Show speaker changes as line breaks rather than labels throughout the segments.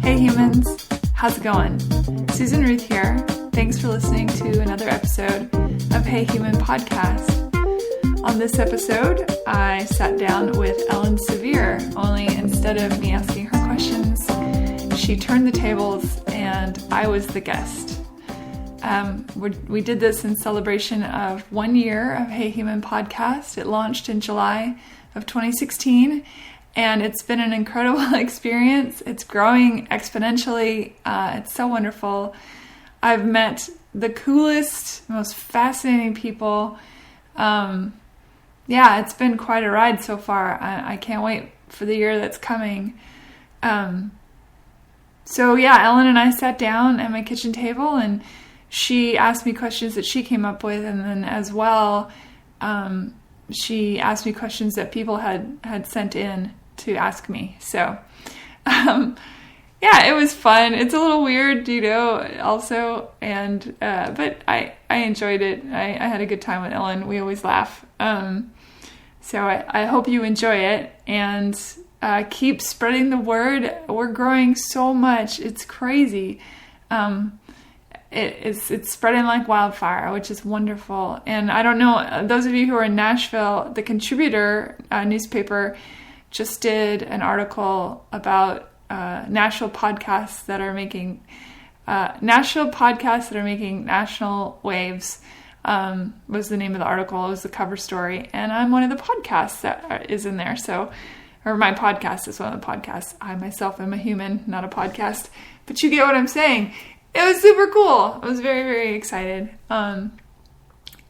Hey humans, how's it going? Susan Ruth here. Thanks for listening to another episode of Hey Human Podcast. On this episode, I sat down with Sevier, only instead of me asking her questions, she turned the tables and I was the guest. We did this in celebration of 1 year of Hey Human Podcast. It launched in July of 2016. And it's been an incredible experience. It's growing exponentially. It's so wonderful. I've met the coolest, most fascinating people. It's been quite a ride so far. I can't wait for the year that's coming. Ellen and I sat down at my kitchen table and she asked me questions that she came up with. And then as well, she asked me questions that people had sent in to ask me. So, it was fun. It's a little weird, also. And, but I enjoyed it. I had a good time with Ellen. We always laugh. So I hope you enjoy it and, keep spreading the word. We're growing so much. It's crazy. It's spreading like wildfire, which is wonderful. And I don't know, those of you who are in Nashville, the Contributor newspaper just did an article about national podcasts that are making national waves. Was the name of the article. It was the cover story, and I'm one of the podcasts that is in there. Or my podcast is one of the podcasts. I myself am a human, not a podcast, but you get what I'm saying. It was super cool. I was very, very excited.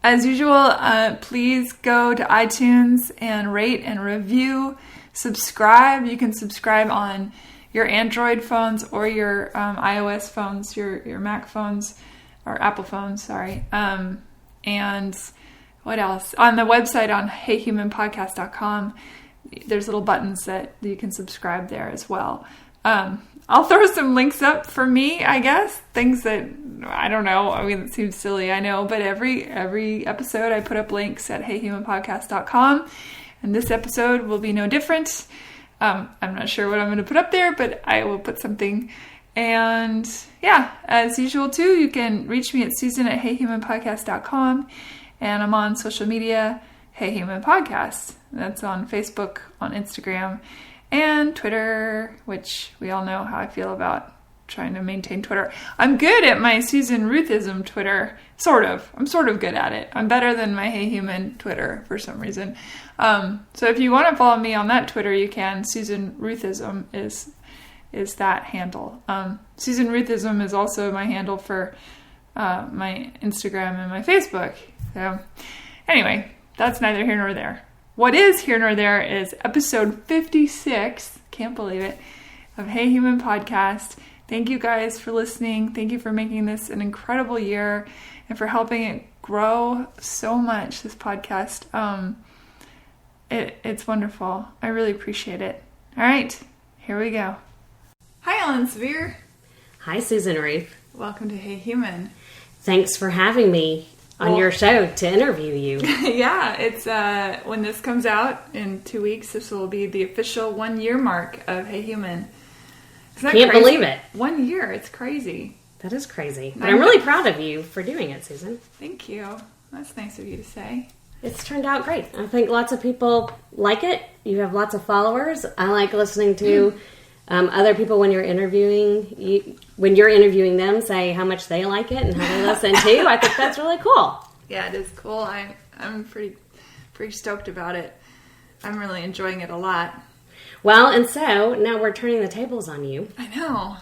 As usual, please go to iTunes and rate and review. Subscribe. You can subscribe on your Android phones or your iOS phones, your Mac phones, or Apple phones, sorry. And what else? On the website on heyhumanpodcast.com, there's little buttons that you can subscribe there as well. I'll throw some links up for me, I guess. Things that, I don't know. I mean, it seems silly, I know. But every episode I put up links at heyhumanpodcast.com. And this episode will be no different. I'm not sure what I'm going to put up there, but I will put something. And as usual too, you can reach me at susan@heyhumanpodcast.com. And I'm on social media, Hey Human Podcast. That's on Facebook, on Instagram, and Twitter, which we all know how I feel about trying to maintain Twitter. I'm good at my Susan Ruthism Twitter. Sort of. I'm sort of good at it. I'm better than my Hey Human Twitter for some reason. So if you want to follow me on that Twitter, you can. Susan Ruthism is that handle. Susan Ruthism is also my handle for my Instagram and my Facebook. So anyway, that's neither here nor there. What is here nor there is episode 56, can't believe it, of Hey Human Podcast. Thank you guys for listening. Thank you for making this an incredible year and for helping it grow so much, this podcast. It's wonderful. I really appreciate it. All right, here we go. Hi, Sevier.
Hi, Susan Ruth.
Welcome to Hey Human.
Thanks for having me on your show to interview you.
Yeah, it's when this comes out in 2 weeks, this will be the official 1 year mark of Hey Human.
Can't believe it.
1 year, it's crazy.
That is crazy. But I'm really proud of you for doing it, Susan.
Thank you. That's nice of you to say.
It's turned out great. I think lots of people like it. You have lots of followers. I like listening to other people when you're interviewing them say how much they like it and how they listen too. I think that's really cool.
Yeah, it is cool. I'm pretty stoked about it. I'm really enjoying it a lot.
Well, and so now we're turning the tables on you.
I know.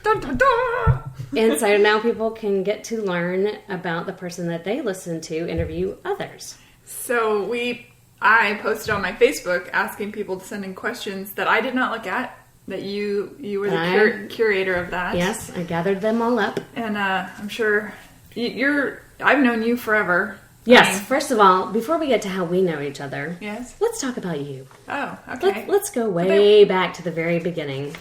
Dun, dun, dun.
And so now people can get to learn about the person that they listen to interview others.
So I posted on my Facebook asking people to send in questions that I did not look at. That you were the curator of that.
Yes, I gathered them all up.
And I'm sure I've known you forever.
Yes, first of all, before we get to how we know each other,
yes,
let's talk about you.
Oh, okay.
Let's go way back to the very beginning.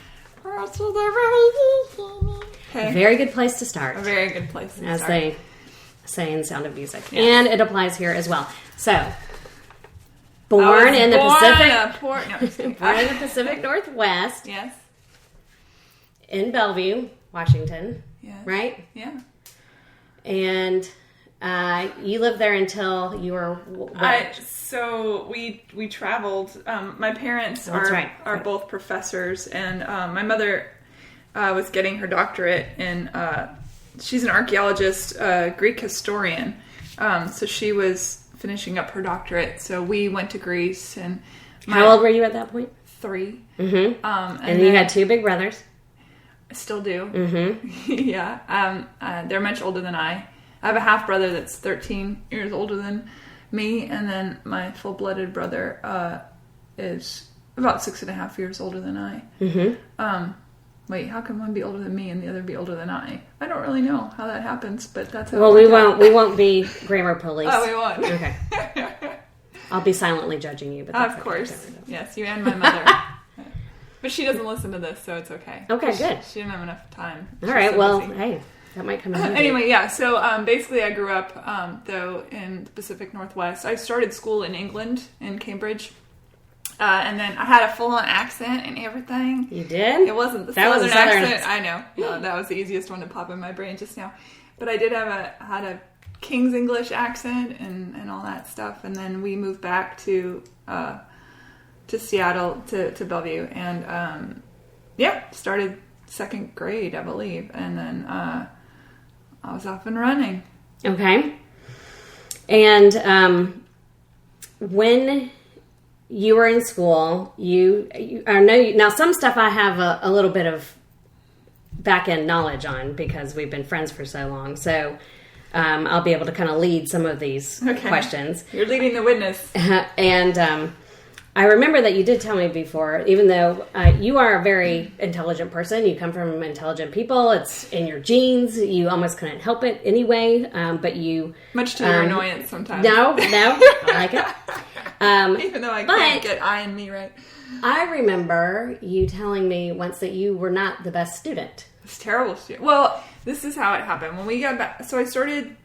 Okay.
A very good place to start.
A very good place to start.
As they saying Sound of Music. Yes. And it applies here as well. So, born in the Pacific Northwest.
Yes.
In Bellevue, Washington.
Yes.
Right?
Yeah.
And you lived there until you were what?
So we traveled. My parents are both professors, and my mother was getting her doctorate in. She's an archaeologist, Greek historian. So she was finishing up her doctorate. So we went to Greece. And
how old were you at that point?
3.
Mm-hmm. And you had 2 big brothers.
I still do.
Mm-hmm.
Yeah. They're much older than I. I have a half brother that's 13 years older than me, and then my full-blooded brother is about 6.5 years older than I.
Mm-hmm.
Wait, how can one be older than me and the other be older than I? I don't really know how that happens, but that's how.
Well, we won't be grammar police.
Oh, we won't.
Okay. I'll be silently judging you, but that's
of course, yes, you and my mother. But she doesn't listen to this, so it's okay.
Okay, good.
She didn't have enough time.
All right, well, hey, that might come in handy.
Anyway, yeah, so basically I grew up, though, in the Pacific Northwest. I started school in England, in Cambridge, and then I had a full-on accent and everything.
You did?
It wasn't the Southern accent. I know. No, that was the easiest one to pop in my brain just now. But I did had a King's English accent and all that stuff, and then we moved back to Seattle, to Bellevue, and started 2nd grade, I believe, and then I was off and running.
Okay. And when you were in school, now some stuff I have a little bit of back-end knowledge on because we've been friends for so long, so I'll be able to kind of lead some of these questions.
You're leading the witness.
And I remember that you did tell me before, even though you are a very intelligent person, you come from intelligent people, it's in your genes, you almost couldn't help it anyway, but you...
Much to your annoyance sometimes.
No, I like it.
Even though I can't get I and me right.
I remember you telling me once that you were not the best student.
It's terrible student. Well, this is how it happened. When we got back, so I started...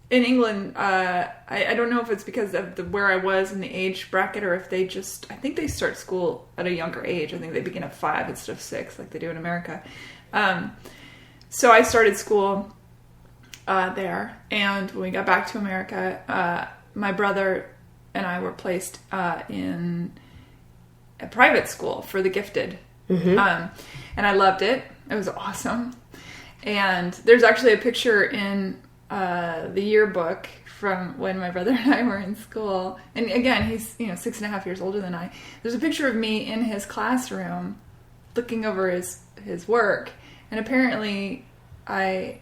In England, I don't know if it's because of where I was in the age bracket or if they I think they start school at a younger age. I think they begin at 5 instead of 6 like they do in America. So I started school there, and when we got back to America, my brother and I were placed in a private school for the gifted.
Mm-hmm.
And I loved it. It was awesome. And there's actually a picture in... the yearbook from when my brother and I were in school. And again, he's 6.5 years older than I. There's a picture of me in his classroom looking over his work. And apparently I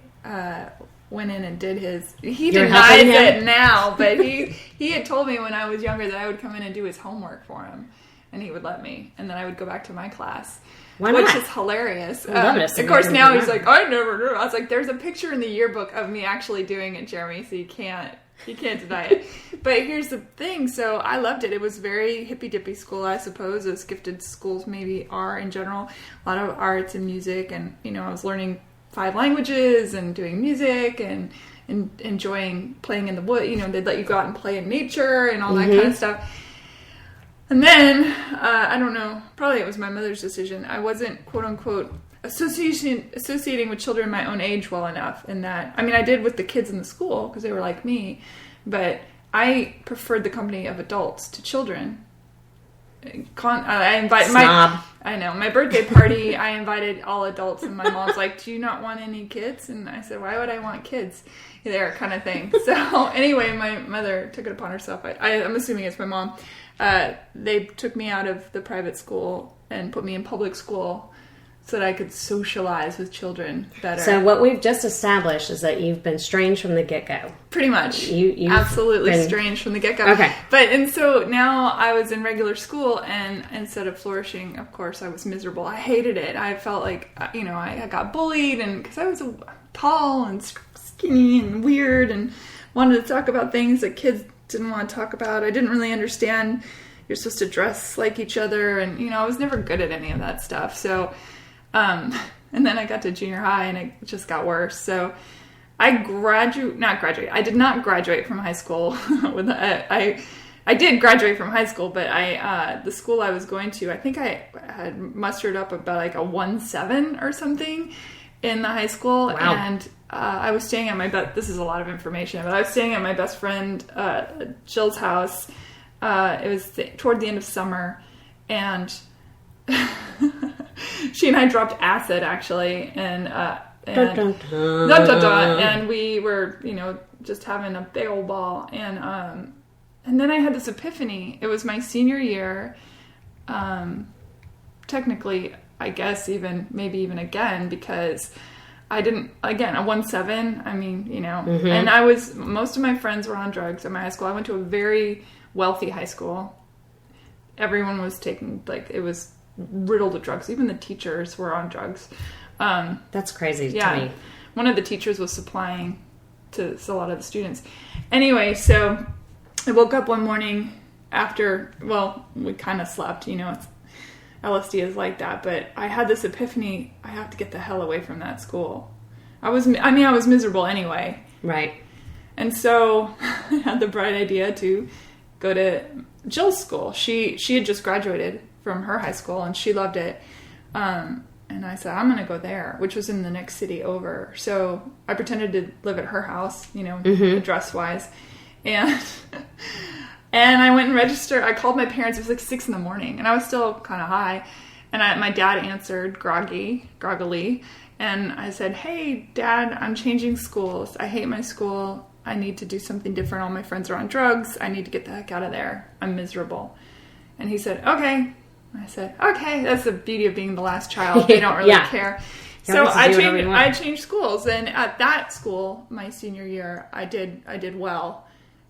went in and did his... He denies it now, but he had told me when I was younger that I would come in and do his homework for him. And he would let me. And then I would go back to my class.
Why not?
Which is hilarious.
Of
course, now he's like, I never knew. I was like, there's a picture in the yearbook of me actually doing it, Jeremy, so you can't deny it. But here's the thing. So I loved it. It was very hippy-dippy school, I suppose, as gifted schools maybe are in general. A lot of arts and music. And, I was learning 5 languages and doing music and enjoying playing in the wood. They'd let you go out and play in nature and all that kind of stuff. And then, I don't know, probably it was my mother's decision. I wasn't, quote unquote, associating with children my own age well enough in that, I did with the kids in the school because they were like me, but I preferred the company of adults to children. My birthday party, I invited all adults, and my mom's like, do you not want any kids? And I said, why would I want kids there, kind of thing. So anyway, my mother took it upon herself. I'm assuming it's my mom. They took me out of the private school and put me in public school so that I could socialize with children better.
So what we've just established is that you've been strange from the get-go.
Pretty much. You've absolutely strange from the get-go.
Okay.
And so now I was in regular school, and instead of flourishing, of course, I was miserable. I hated it. I felt like, I got bullied, and because I was tall and skinny and weird and wanted to talk about things that kids didn't want to talk about. I didn't really understand you're supposed to dress like each other, and I was never good at any of that stuff. So and then I got to junior high and it just got worse. So I did not graduate from high school. I did graduate from high school, but the school I was going to, I think I had mustered up about like a 1.7 or something in the high school.
Wow.
And I was staying at this is a lot of information, but I was staying at my best friend Jill's house. It was toward the end of summer, and she and I dropped acid, actually, and we were, just having a big old ball, and then I had this epiphany. It was my senior year, technically, I guess, maybe even again, because I didn't, again, a 1.7, I mean, and most of my friends were on drugs at my high school. I went to a very wealthy high school. Everyone was taking, it was riddled with drugs. Even the teachers were on drugs.
That's crazy to me.
One of the teachers was supplying to a lot of the students. Anyway, so I woke up one morning after, we kind of slept, LSD is like that, but I had this epiphany. I have to get the hell away from that school. I was miserable anyway.
Right.
And so I had the bright idea to go to Jill's school. She had just graduated from her high school and she loved it. And I said, I'm going to go there, which was in the next city over. So I pretended to live at her house, address-wise. And I went and registered. I called my parents. It was like 6 a.m, and I was still kind of high. And my dad answered groggily. And I said, hey, Dad, I'm changing schools. I hate my school. I need to do something different. All my friends are on drugs. I need to get the heck out of there. I'm miserable. And he said, okay. I said, okay, that's the beauty of being the last child. They don't really care. So I changed schools. And at that school, my senior year, I did well.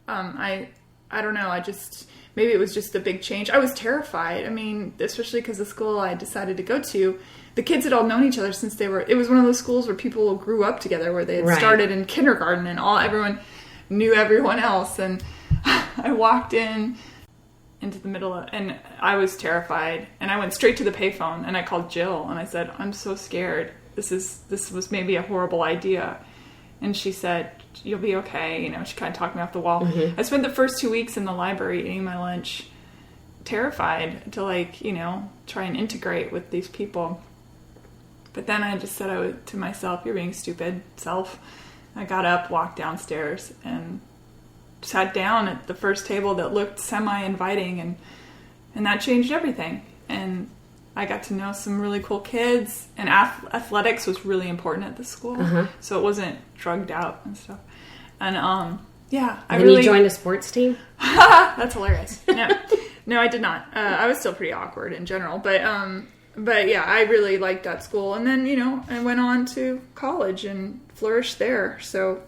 I don't know. Maybe it was just a big change. I was terrified. I mean, especially because the school I decided to go to, the kids had all known each other since it was one of those schools where people grew up together, where they had started in kindergarten and everyone knew everyone else. And I walked into the middle and I was terrified, and I went straight to the payphone and I called Jill and I said, I'm so scared. This was maybe a horrible idea. And she said, you'll be okay. She kind of talked me off the wall. Mm-hmm. I spent the first 2 weeks in the library eating my lunch, terrified to try and integrate with these people. But then I just said to myself, you're being stupid, self. I got up, walked downstairs, and sat down at the first table that looked semi-inviting, and that changed everything. And I got to know some really cool kids, and athletics was really important at the school, so it wasn't drugged out and stuff. And you joined a sports team? That's hilarious. No, I did not. I was still pretty awkward in general, but yeah, I really liked that school. And then I went on to college and flourished there. So,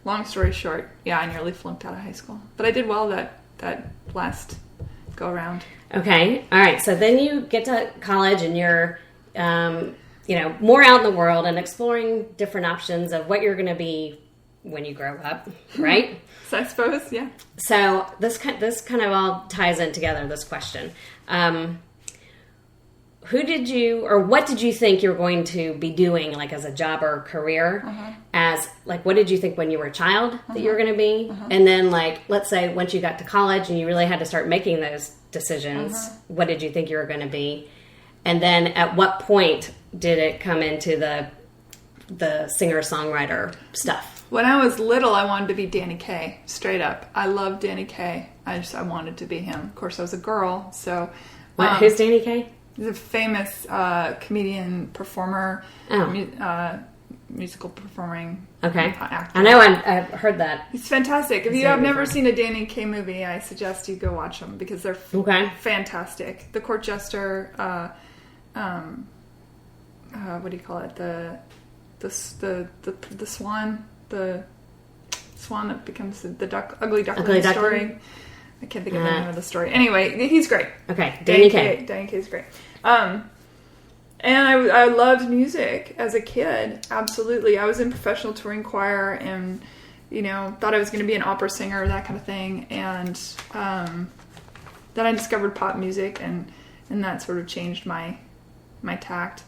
long story short, I nearly flunked out of high school, but I did well that last go around.
Okay. All right. So then you get to college and you're, more out in the world and exploring different options of what you're going to be when you grow up, right?
So I suppose, yeah.
So this kind of all ties in together, this question. What did you think you were going to be doing, as a job or career? What did you think when you were a child that you were going to be? And then, let's say once you got to college and you really had to start making those decisions, what did you think you were going to be? And then at what point did it come into the singer-songwriter stuff?
When I was little, I wanted to be Danny Kaye, straight up. I loved Danny Kaye. I wanted to be him. Of course, I was a girl, so...
Who's Danny Kaye?
He's a famous comedian, performer, musical performing actor.
I know, I've heard that.
He's fantastic. If you have never seen a Danny Kaye movie, I suggest you go watch them because they're fantastic. The Court Jester, what do you call it? The swan, the swan that becomes the ugly duckling story. I can't think of the name of the story. Anyway, he's great.
Okay, Danny Kaye.
Danny Kaye's great. And I loved music as a kid. Absolutely. I was in professional touring choir and, thought I was going to be an opera singer, that kind of thing. And then I discovered pop music and that sort of changed my tact.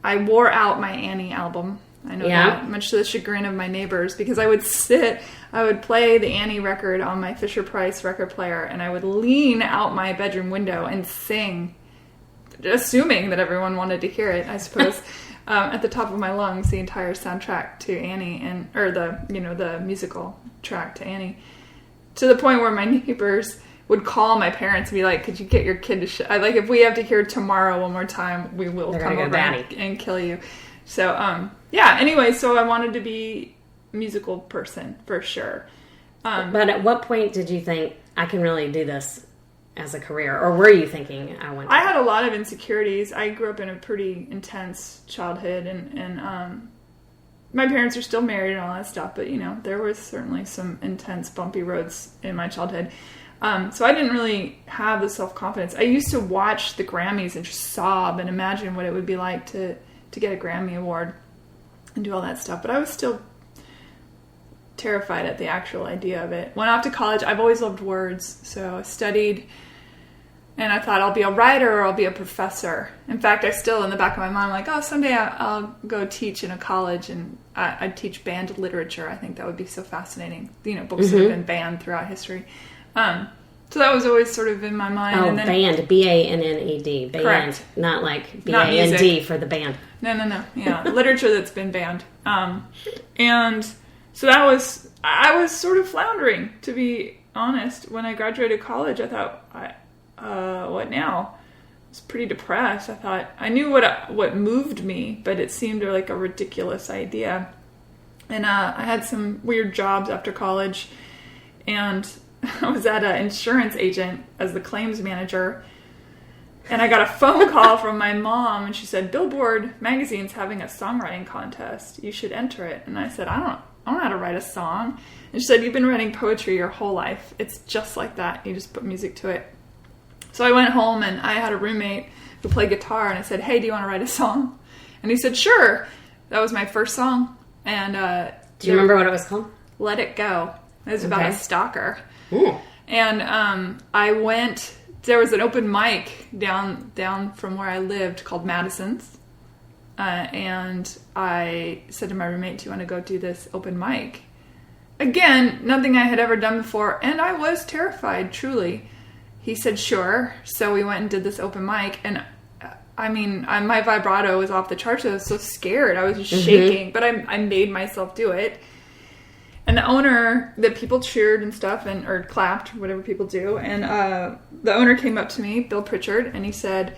I wore out my Annie album I know that, much to the chagrin of my neighbors, because I would play the Annie record on my Fisher-Price record player, and I would lean out my bedroom window and sing, assuming that everyone wanted to hear it, I suppose, at the top of my lungs, the entire soundtrack to Annie, or the musical track to Annie, to the point where my neighbors would call my parents and be like, could you get your kid to like, if we have to hear Tomorrow one more time, we will come over and kill you. So, anyway, so I wanted to be a musical person, for sure.
But at what point did you think, I can really do this as a career? Or were you thinking, I
had a lot of insecurities. I grew up in a pretty intense childhood, and my parents are still married and all that stuff, but, there was certainly some intense, bumpy roads in my childhood. So I didn't really have the self-confidence. I used to watch the Grammys and just sob and imagine what it would be like to get a Grammy Award and do all that stuff. But I was still terrified at the actual idea of it. Went off to college. I've always loved words. So I studied, and I thought I'll be a writer or I'll be a professor. In fact, I still, in the back of my mind, I'm like, someday I'll go teach in a college, and I'd teach banned literature. I think that would be so fascinating. Books that have been banned throughout history. So that was always sort of in my mind.
Oh,
and then,
banned, B-A-N-N-E-D, banned,
correct.
Not like B-A-N-D for the band.
No, yeah, literature that's been banned. And so I was sort of floundering, to be honest. When I graduated college, I thought, what now? I was pretty depressed. I thought, I knew what moved me, but it seemed like a ridiculous idea. And I had some weird jobs after college, and I was at an insurance agent as the claims manager, and I got a phone call from my mom, and she said, Billboard magazine's having a songwriting contest. You should enter it. And I said, I don't know how to write a song. And she said, you've been writing poetry your whole life. It's just like that. You just put music to it. So I went home, and I had a roommate who played guitar, and I said, hey, do you want to write a song? And he said, sure. That was my first song. And
do you remember what it was called?
Let It Go. It was about a stalker.
Ooh.
And I went, there was an open mic down from where I lived called Madison's. And I said to my roommate, do you want to go do this open mic? Again, nothing I had ever done before. And I was terrified, truly. He said, sure. So we went and did this open mic. And my vibrato was off the charts. I was so scared. I was just shaking. But I made myself do it. And the owner, the people cheered and stuff, or clapped, whatever people do. And the owner came up to me, Bill Pritchard, and he said,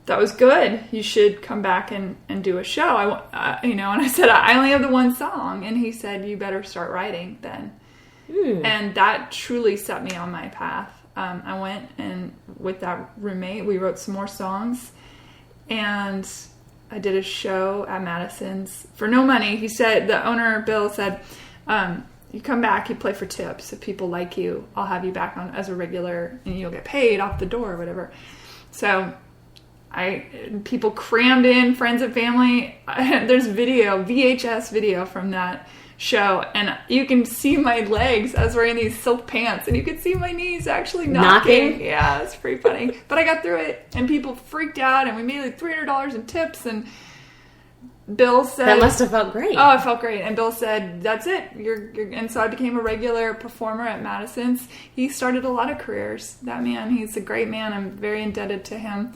that was good. You should come back and do a show. And I said, I only have the one song. And he said, you better start writing then. And that truly set me on my path. I went, and with that roommate, we wrote some more songs. And I did a show at Madison's for no money. He said, the owner, Bill, said, you come back, you play for tips. If people like you, I'll have you back on as a regular, and you'll get paid off the door or whatever. So people crammed in, friends and family. There's VHS video from that show, and you can see my legs. I was wearing these silk pants, and you could see my knees actually knocking. Yeah, it's pretty funny. But I got through it, and people freaked out, and we made like $300 in tips, and Bill said...
That must have felt great.
Oh, it felt great. And Bill said, that's it. And so I became a regular performer at Madison's. He started a lot of careers. That man, he's a great man. I'm very indebted to him.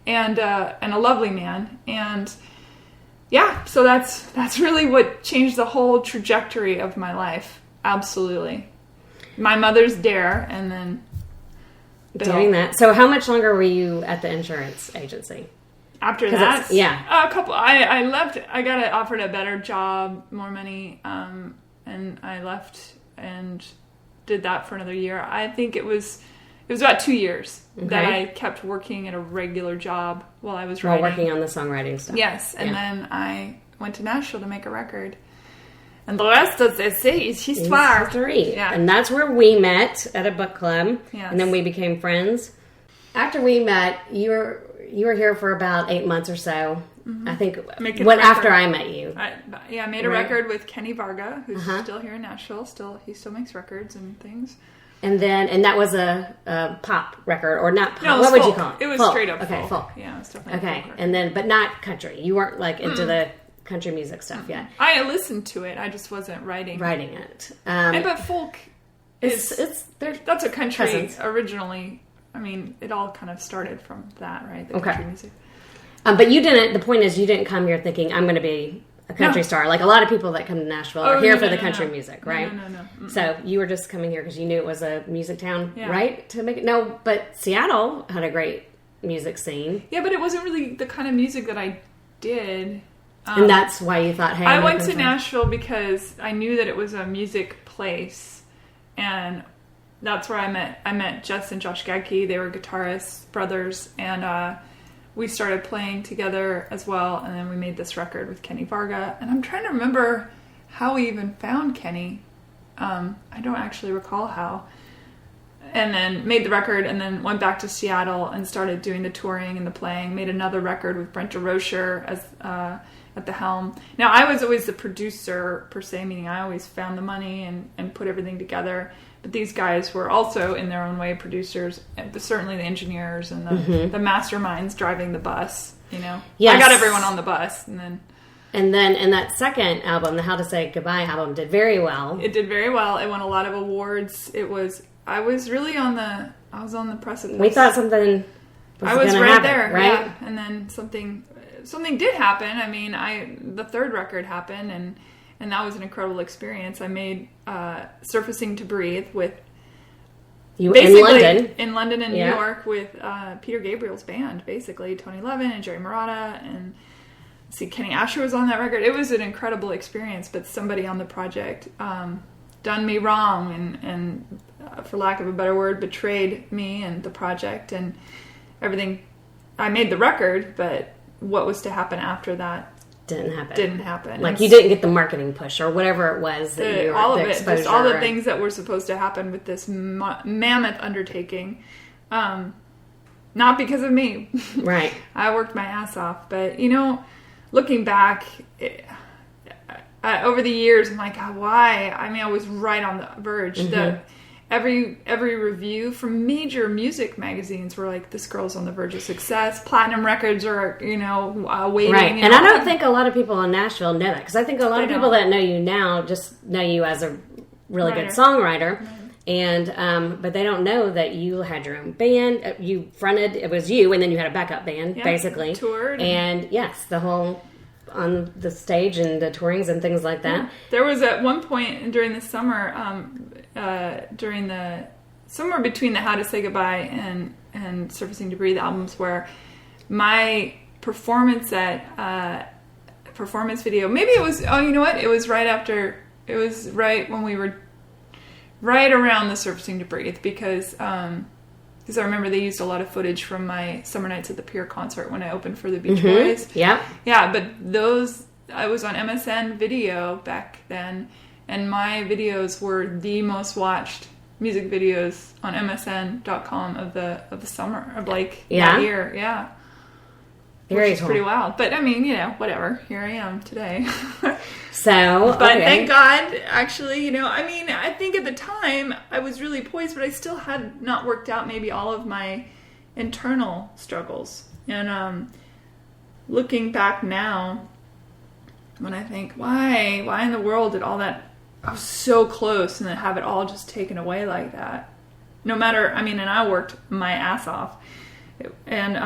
And a lovely man. And yeah, so that's really what changed the whole trajectory of my life. Absolutely. My mother's dare, and then Bill.
Doing that. So how much longer were you at the insurance agency?
After that,
yeah,
a couple. I left. I got offered a better job, more money, and I left and did that for another year. I think it was about 2 years that I kept working at a regular job while I was writing.
While working on the songwriting stuff.
Yes, and then I went to Nashville to make a record. And the rest of the history. Yeah.
And that's where we met at a book club.
Yes.
And then we became friends. After we met, you were here for about 8 months or so. Mm-hmm. I think after I met you.
I made a record with Kenny Varga, who's still here in Nashville. He still makes records and things.
And that was a pop record, or not pop.
No,
what would
folk.
You call it?
It was
folk.
straight up
folk.
folk. Yeah, it was definitely
okay.
folk.
And then, but not country. You weren't like into the country music stuff yet.
I listened to it. I just wasn't writing
it.
But folk that's a country
cousins.
Originally. I mean, it all kind of started from that, right? The country music.
But you didn't. The point is, you didn't come here thinking I'm going to be a country star. Like a lot of people that come to Nashville are here for the country music, right?
No. Mm-mm.
So you were just coming here because you knew it was a music town, right? To make it. No, but Seattle had a great music scene.
Yeah, but it wasn't really the kind of music that I did.
And that's why you thought, hey,
I went to Nashville because I knew that it was a music place, and that's where I met Jess and Josh Gadke. They were guitarists, brothers, and we started playing together as well, and then we made this record with Kenny Varga. And I'm trying to remember how we even found Kenny. I don't actually recall how. And then made the record, and then went back to Seattle and started doing the touring and the playing. Made another record with Brent DeRocher as at the helm. Now, I was always the producer, per se, meaning I always found the money and put everything together. But these guys were also, in their own way, producers, and certainly the engineers and the masterminds driving the bus, you know. Yes. I got everyone on the bus, and then...
And that second album, the How to Say Goodbye album, did very well.
It did very well. It won a lot of awards. I was really on the precipice.
We thought something
I was right
happen,
there,
right?
Yeah. And then something did happen. I mean, the third record happened, and that was an incredible experience. I made Surfacing to Breathe with
you in
London and New York with Peter Gabriel's band, basically Tony Levin and Jerry Marotta, and Kenny Asher was on that record. It was an incredible experience, but somebody on the project done me wrong and for lack of a better word, betrayed me and the project and everything. I made the record, but what was to happen after that didn't happen.
Like you didn't get the marketing push or whatever it was that you were,
all of it, just all the things that were supposed to happen with this mammoth undertaking. Not because of me.
Right.
I worked my ass off, but looking back, over the years, I'm like, God, why? I mean, I was right on the verge. Mm-hmm. Every review from major music magazines were like, this girl's on the verge of success. Platinum records are, waiting.
Right. And I don't think a lot of people in Nashville know that. Because I think a lot of people that know you now just know you as a really good songwriter. Right. And but they don't know that you had your own band. You fronted, it was you, and then you had a backup band, basically.
Toured.
And yes, the whole... on the stage and the tourings and things like that.
Yeah. There was at one point during the summer, somewhere between the How to Say Goodbye and Surfacing to Breathe albums, where my performance video, maybe it was, it was right when we were right around the Surfacing to Breathe, because I remember they used a lot of footage from my Summer Nights at the Pier concert when I opened for the Beach Boys.
Yeah.
Yeah, but I was on MSN Video back then, and my videos were the most watched music videos on MSN.com of the summer of that year. Yeah.
Very
Which is pretty wild. But I mean, whatever. Here I am today.
But
thank God, actually, I think at the time I was really poised, but I still had not worked out maybe all of my internal struggles. And looking back now, when I think, why in the world did all that, I was so close, and then have it all just taken away like that. No matter, and I worked my ass off. And,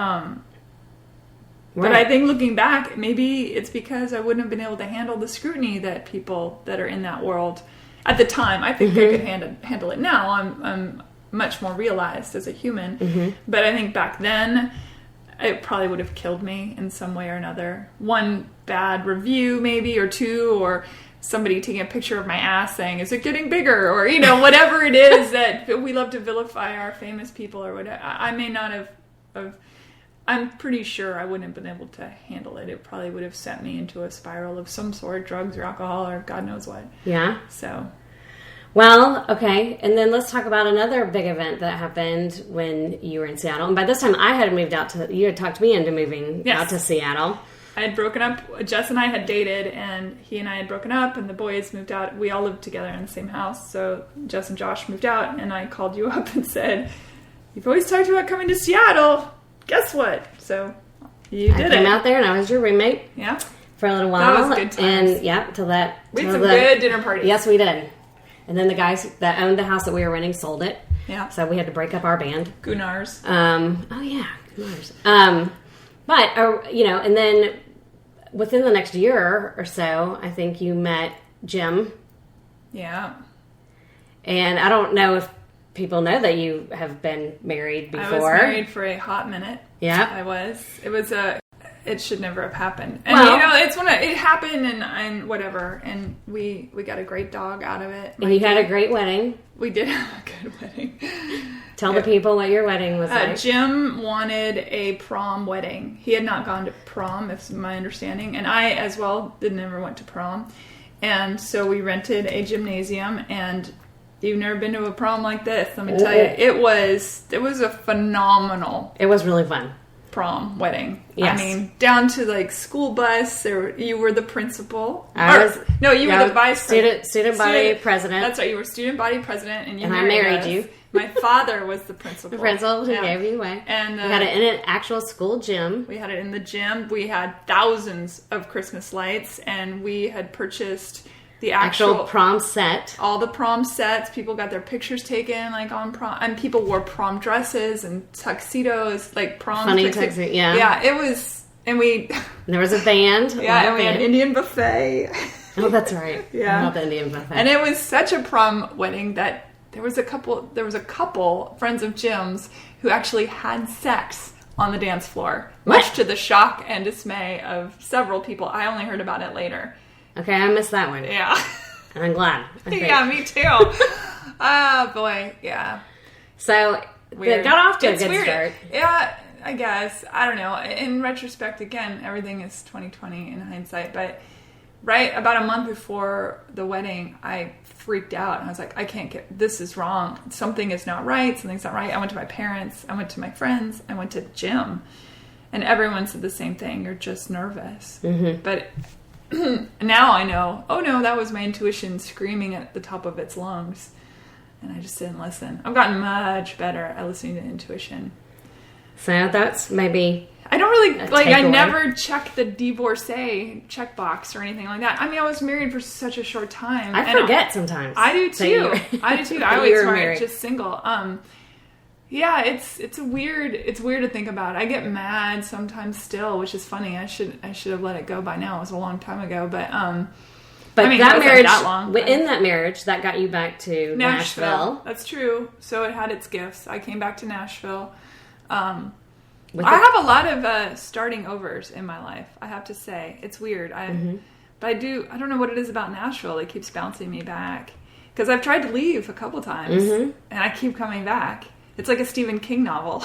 But I think looking back, maybe it's because I wouldn't have been able to handle the scrutiny that people that are in that world at the time. I think I could handle it now. I'm much more realized as a human. Mm-hmm. But I think back then, it probably would have killed me in some way or another. One bad review maybe, or two, or somebody taking a picture of my ass saying, is it getting bigger? Or, whatever it is that we love to vilify our famous people or whatever. I may not have I'm pretty sure I wouldn't have been able to handle it. It probably would have sent me into a spiral of some sort, drugs or alcohol or God knows what. Yeah. So.
Well, okay. And then let's talk about another big event that happened when you were in Seattle. And by this time I had moved you had talked me into moving out to Seattle.
I had broken up. Jess and I had dated, and he and I had broken up, and the boys moved out. We all lived together in the same house. So Jess and Josh moved out, and I called you up and said, you've always talked about coming to Seattle. Guess what? So you did it.
I came out there and I was your roommate.
Yeah.
for a little while.
That was good times.
And yeah, till that.
We had some good dinner parties.
Yes, we did. And then the guys that owned the house that we were renting sold it.
Yeah.
So we had to break up our band.
Gunars.
Oh yeah, Gunars. But you know, and then within the next year or so, I think you met Jim.
Yeah.
And I don't know if people know that you have been married before.
I was married for a hot minute.
Yeah.
I was. It should never have happened. And
well,
you know, it's when it happened and whatever. And we got a great dog out of it.
And you had a great wedding.
We did have a good wedding.
Tell the people what your wedding was like.
Jim wanted a prom wedding. He had not gone to prom, if my understanding. And I, as well, never went to prom. And so we rented a gymnasium, and you've never been to a prom like this. Let me tell you, it was a phenomenal.
It was really fun.
Prom wedding.
Yes.
I mean, down to like school bus. You were the principal.
You
were the vice
student body president.
That's right. You were student body president, and
I married you.
My father was the principal.
The principal who gave you away.
And
we had it in an actual school gym.
We had it in the gym. We had thousands of Christmas lights, and we had purchased the actual
prom set.
All the prom sets. People got their pictures taken, like on prom, and people wore prom dresses and tuxedos, like prom.
Funny tuxedo, yeah.
Yeah, it was, and
there was a band.
Yeah, and we had Indian buffet.
Oh, that's right.
Yeah,
not the Indian buffet.
And it was such a prom wedding that there was a couple friends of Jim's who actually had sex on the dance floor, much to the shock and dismay of several people. I only heard about it later.
Okay, I missed that one.
Yeah.
And I'm glad.
Yeah, me too. Oh, boy. Yeah.
So, it got off to a good start.
Yeah, I guess. I don't know. In retrospect, again, everything is 20/20 in hindsight. But right about a month before the wedding, I freaked out. And I was like, this is wrong. Something is not right. Something's not right. I went to my parents. I went to my friends. I went to Jim. And everyone said the same thing. You're just nervous.
Mm-hmm.
But now I know, oh no, that was my intuition screaming at the top of its lungs. And I just didn't listen. I've gotten much better at listening to intuition.
So that's maybe...
I don't really, I never checked the divorcee checkbox or anything like that. I mean, I was married for such a short time.
I forget sometimes.
I do too. I always was just single. Yeah, it's weird to think about. I get mad sometimes still, which is funny. I should have let it go by now. It was a long time ago, but
that marriage, that long, in that marriage, that got you back to Nashville.
That's true. So it had its gifts. I came back to Nashville. I have a lot of starting overs in my life. I have to say, it's weird. But I don't know what it is about Nashville. It keeps bouncing me back because I've tried to leave a couple times, and I keep coming back. It's like a Stephen King novel.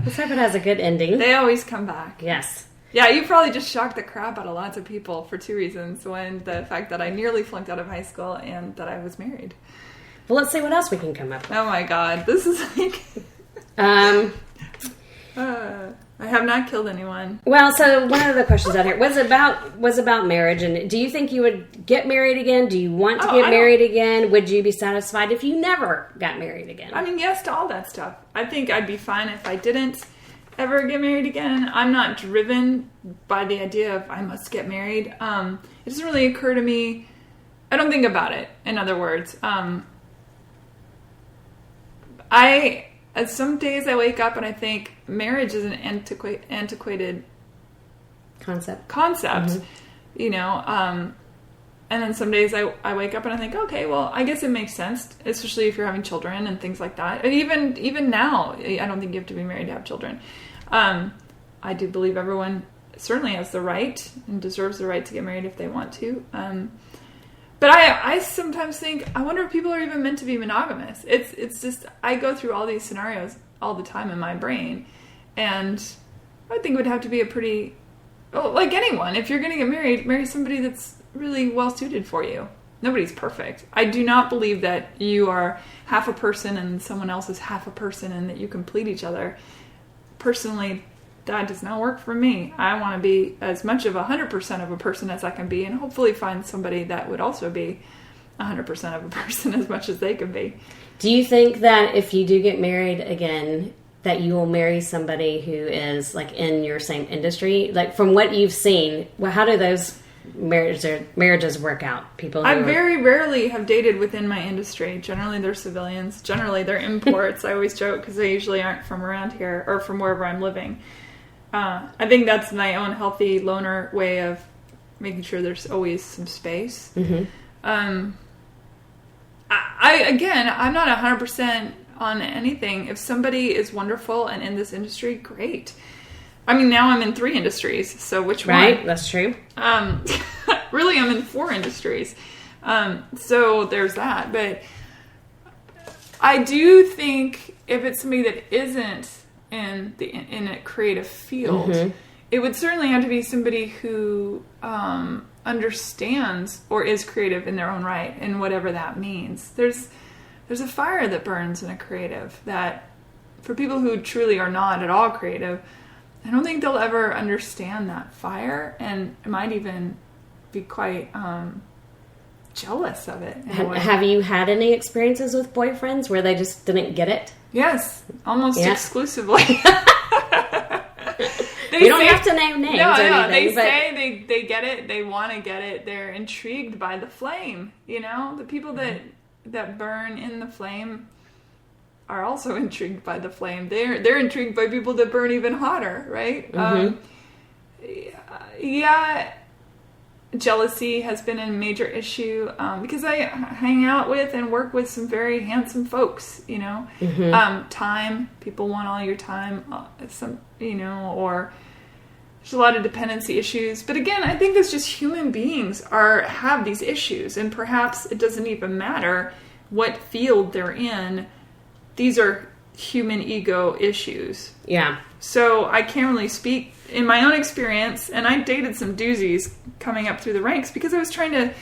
Let's hope it has a good ending.
They always come back.
Yes.
Yeah, you probably just shocked the crap out of lots of people for two reasons. One, the fact that I nearly flunked out of high school, and that I was married.
Well, let's see what else we can come up with.
Oh my god, this is like... I have not killed anyone.
Well, so one of the questions out here was about marriage, and do you think you would get married again? Do you want to get married again? Would you be satisfied if you never got married again?
I mean, yes to all that stuff. I think I'd be fine if I didn't ever get married again. I'm not driven by the idea of I must get married. It doesn't really occur to me. I don't think about it, in other words. Some days I wake up and I think marriage is an antiquated
concept.
You know, and then some days I wake up and I think, okay, well, I guess it makes sense, especially if you're having children and things like that. And even now, I don't think you have to be married to have children. I do believe everyone certainly has the right and deserves the right to get married if they want to. But I sometimes think, I wonder if people are even meant to be monogamous. It's just, I go through all these scenarios all the time in my brain. And I think it would have to be a pretty, like anyone, if you're going to get married, marry somebody that's really well suited for you. Nobody's perfect. I do not believe that you are half a person and someone else is half a person and that you complete each other. Personally, that does not work for me. I want to be as much of 100% of a person as I can be, and hopefully find somebody that would also be 100% of a person as much as they can be.
Do you think that if you do get married again, that you will marry somebody who is like in your same industry? Like from what you've seen, well, how do those marriages work out? People
I very rarely have dated within my industry. Generally, they're civilians. Generally, they're imports. I always joke because they usually aren't from around here or from wherever I'm living. I think that's my own healthy loner way of making sure there's always some space.
Mm-hmm.
I'm not 100% on anything. If somebody is wonderful and in this industry, great. I mean, now I'm in 3 industries, so which one?
Right, that's true.
Really, I'm in 4 industries. So there's that. But I do think if it's somebody that isn't in a creative field,
mm-hmm.
it would certainly have to be somebody who understands or is creative in their own right, and whatever that means. There's a fire that burns in a creative that, for people who truly are not at all creative, I don't think they'll ever understand that fire, and might even be quite jealous of it.
Have you had any experiences with boyfriends where they just didn't get it?
Yes, almost exclusively.
You don't have to name names or anything.
They say they get it, they want to get it, they're intrigued by the flame. You know, the people that burn in the flame are also intrigued by the flame. They're intrigued by people that burn even hotter, right?
Mm-hmm.
Jealousy has been a major issue because I hang out with and work with some very handsome folks, you know.
Mm-hmm.
Time, people want all your time, or there's a lot of dependency issues. But again, I think it's just human beings have these issues, and perhaps it doesn't even matter what field they're in. These are human ego issues.
Yeah.
So I can't really speak in my own experience, and I dated some doozies coming up through the ranks because I was trying to,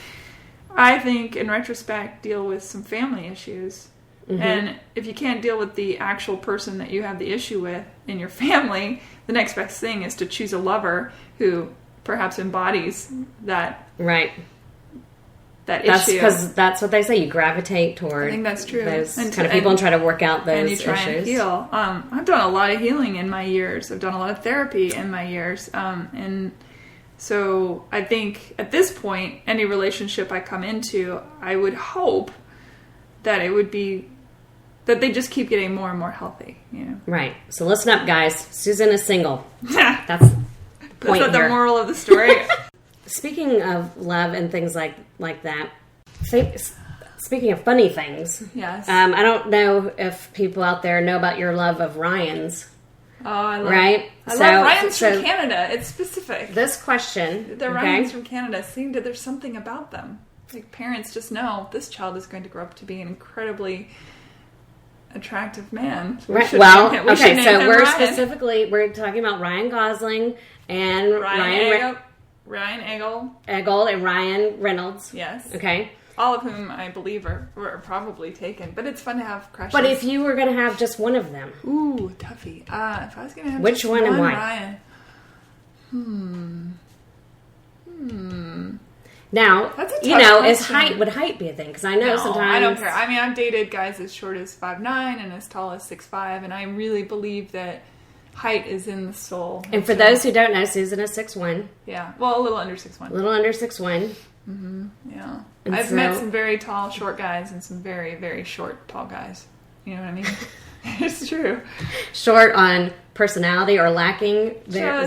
I think, in retrospect, deal with some family issues. Mm-hmm. And if you can't deal with the actual person that you have the issue with in your family, the next best thing is to choose a lover who perhaps embodies that.
Right.
That's issue.
Because that's what they say. You gravitate toward.
I think that's true.
Those kind of people and try to work out those issues.
And you try and heal. I've done a lot of healing in my years. I've done a lot of therapy in my years. And so I think at this point, any relationship I come into, I would hope that it would be that they just keep getting more and more healthy. You know?
Right. So listen up, guys. Susan is single. That's the point.
That's not the moral of the story.
Speaking of love and things like that, speaking of funny things,
yes.
I don't know if people out there know about your love of Ryan's.
Oh, I love love Ryan's from Canada. It's specific.
This question,
the Ryan's from Canada there's something about them. Like parents just know this child is going to grow up to be an incredibly attractive man.
So we're talking about Ryan Gosling and Ryan Eggold and Ryan Reynolds.
Yes.
Okay.
All of whom I believe were probably taken. But it's fun to have crushes.
But if you were going to have just one of them.
Ooh, toughie. If I was going to have
which
just
one and why?
Ryan.
Now,
that's a tough question.
would height be a thing? Because I know sometimes...
I don't care. I mean, I've dated guys as short as 5'9" and as tall as 6'5", and I really believe that height is in the soul.
And for those who don't know, Susan is 6'1".
Yeah. Well, a little under 6'1".
A little under 6'1".
Mm-hmm. Yeah. I've met some very tall, short guys and some very, very short, tall guys. You know what I mean? It's true.
Short on personality or lacking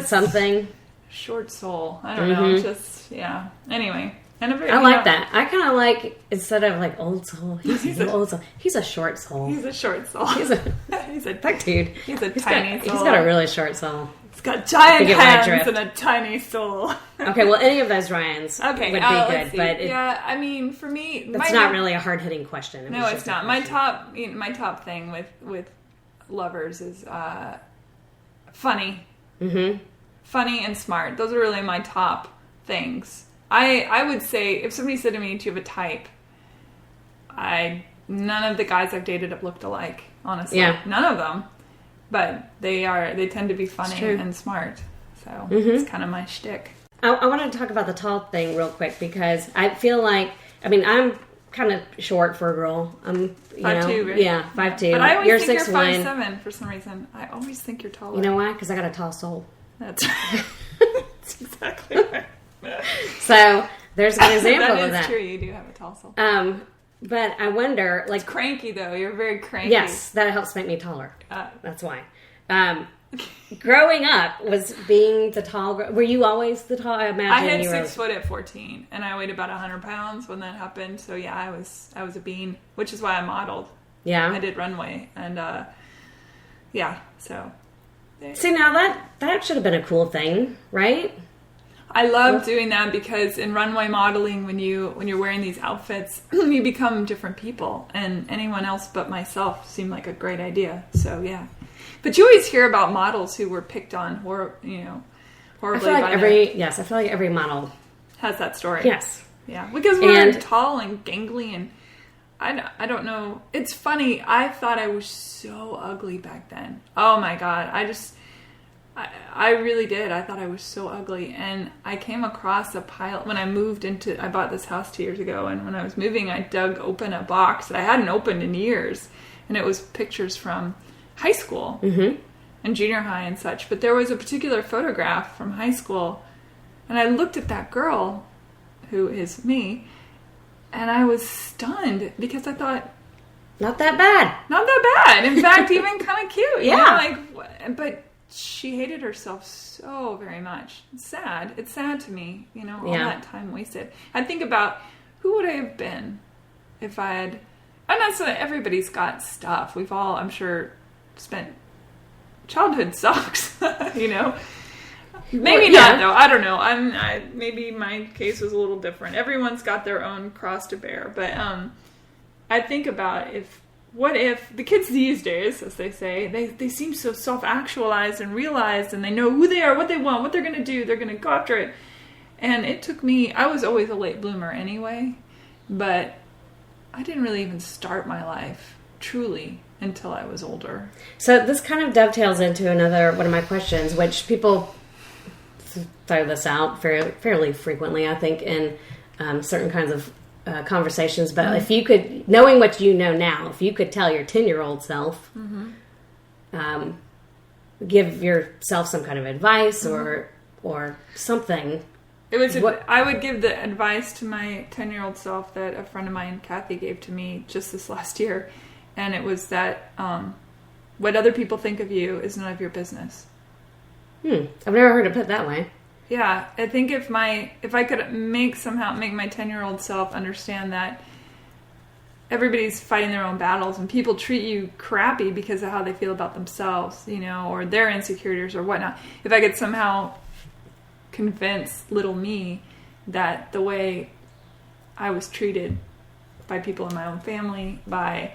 something.
Short soul. I don't know. Just, yeah. Anyway.
I like that. I kind of like, instead of like old soul, he's an old soul. He's a short soul.
He's a short soul.
He's a dude.
He's a tiny soul.
He's got a really short soul.
He's got giant hands and a tiny soul.
Okay, well, any of those Ryans would be good. But
yeah, I mean, for me...
That's not really a hard-hitting question.
No, it's not. My top thing with lovers is funny.
Mm-hmm.
Funny and smart. Those are really my top things. I would say, if somebody said to me, do you have a type? None of the guys I've dated have looked alike, honestly. Yeah. None of them. But they tend to be funny and smart. So it's kind of my shtick.
I wanted to talk about the tall thing real quick because I feel like, I mean, I'm kind of short for a girl. I'm
5'2", right?
Yeah, 5'2".
But I always
you're
think
6'1".
you're 5'7" for some reason. I always think you're taller.
You know why? Because I got a tall soul.
That's right. That's exactly right.
So there's an example of that.
That is true. You do have a tall soul.
But I wonder, like,
it's cranky though. You're very cranky.
Yes, that helps make me taller. That's why. Growing up was being the tall girl. Were you always the tall? I imagine
I had
you
6 foot at 14, and I weighed about 100 pounds when that happened. So yeah, I was a bean, which is why I modeled.
Yeah,
I did runway, and yeah. So
see, now that should have been a cool thing, right?
I love doing that because in runway modeling, when you're wearing these outfits, you become different people, and anyone else but myself seemed like a great idea. So yeah. But you always hear about models who were picked on, horribly.
I feel like every model
has that story.
Yes,
yeah, because we're tall and gangly, and I don't know. It's funny. I thought I was so ugly back then. Oh my god, I really did. I thought I was so ugly, and I came across a pile when I moved into. I bought this house 2 years ago, and when I was moving, I dug open a box that I hadn't opened in years, and it was pictures from high school and junior high and such. But there was a particular photograph from high school, and I looked at that girl, who is me, and I was stunned because I thought,
not that bad.
Not that bad. In fact, even kind of cute.
Yeah.
But she hated herself so very much. It's sad. It's sad to me, all that time wasted. I think about who would I have been if I had. I'm not saying everybody's got stuff. We've all, I'm sure, spent childhood sucks, Maybe not though. I don't know. Maybe my case was a little different. Everyone's got their own cross to bear, but I think about what if the kids these days, as they say, they seem so self-actualized and realized, and they know who they are, what they want, what they're going to do. They're going to go after it. And it took me. I was always a late bloomer anyway, but I didn't really even start my life truly until I was older.
So this kind of dovetails into another one of my questions, which people throw this out fairly frequently, I think, in certain kinds of conversations. But if you could, knowing what you know now, if you could tell your 10-year-old self, give yourself some kind of advice or something.
I would give the advice to my 10-year-old self that a friend of mine, Kathy, gave to me just this last year. And it was that what other people think of you is none of your business.
I've never heard it put that way.
Yeah, I think if I could make my 10-year-old self understand that everybody's fighting their own battles and people treat you crappy because of how they feel about themselves, or their insecurities or whatnot. If I could somehow convince little me that the way I was treated by people in my own family, by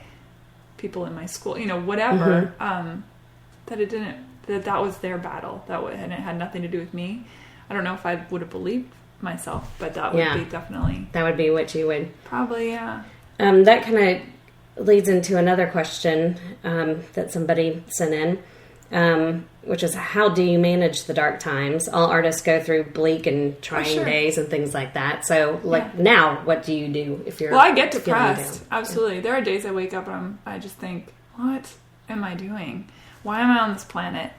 people in my school, whatever, that was their battle, and it had nothing to do with me. I don't know if I would have believed myself, but that would be definitely...
That would be what you would...
Probably, yeah.
That kind of leads into another question that somebody sent in, which is, how do you manage the dark times? All artists go through bleak and trying days and things like that. So, now, what do you do if you're...
Well, I get depressed. Absolutely. Yeah. There are days I wake up and I just think, what am I doing? Why am I on this planet?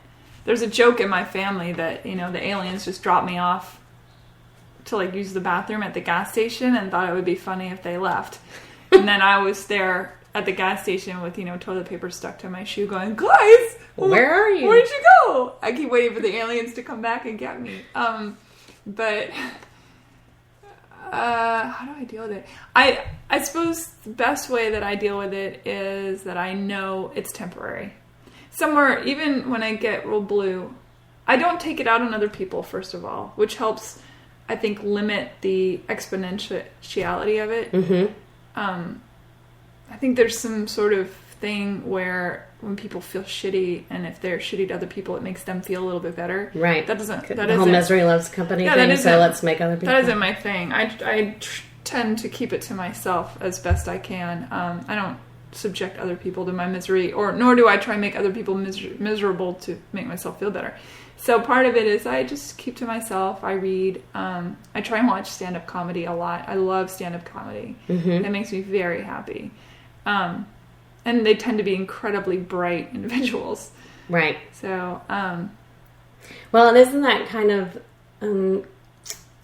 There's a joke in my family that, the aliens just dropped me off to, use the bathroom at the gas station and thought it would be funny if they left. And then I was there at the gas station with, toilet paper stuck to my shoe going, guys,
where are you?
Where'd you go? I keep waiting for the aliens to come back and get me. But how do I deal with it? I suppose the best way that I deal with it is that I know it's temporary. Somewhere, even when I get real blue, I don't take it out on other people, first of all, which helps, I think, limit the exponentiality of it. Mm-hmm. I think there's some sort of thing where when people feel shitty, and if they're shitty to other people, it makes them feel a little bit better.
Right. The whole misery loves company thing, so let's make other people...
That isn't my thing. I tend to keep it to myself as best I can. I don't subject other people to my misery, nor do I try and make other people miserable to make myself feel better. So part of it is I just keep to myself. I read. I try and watch stand-up comedy a lot. I love stand-up comedy. Mm-hmm. It makes me very happy. And they tend to be incredibly bright individuals.
Right.
So,
well, and isn't that kind of, and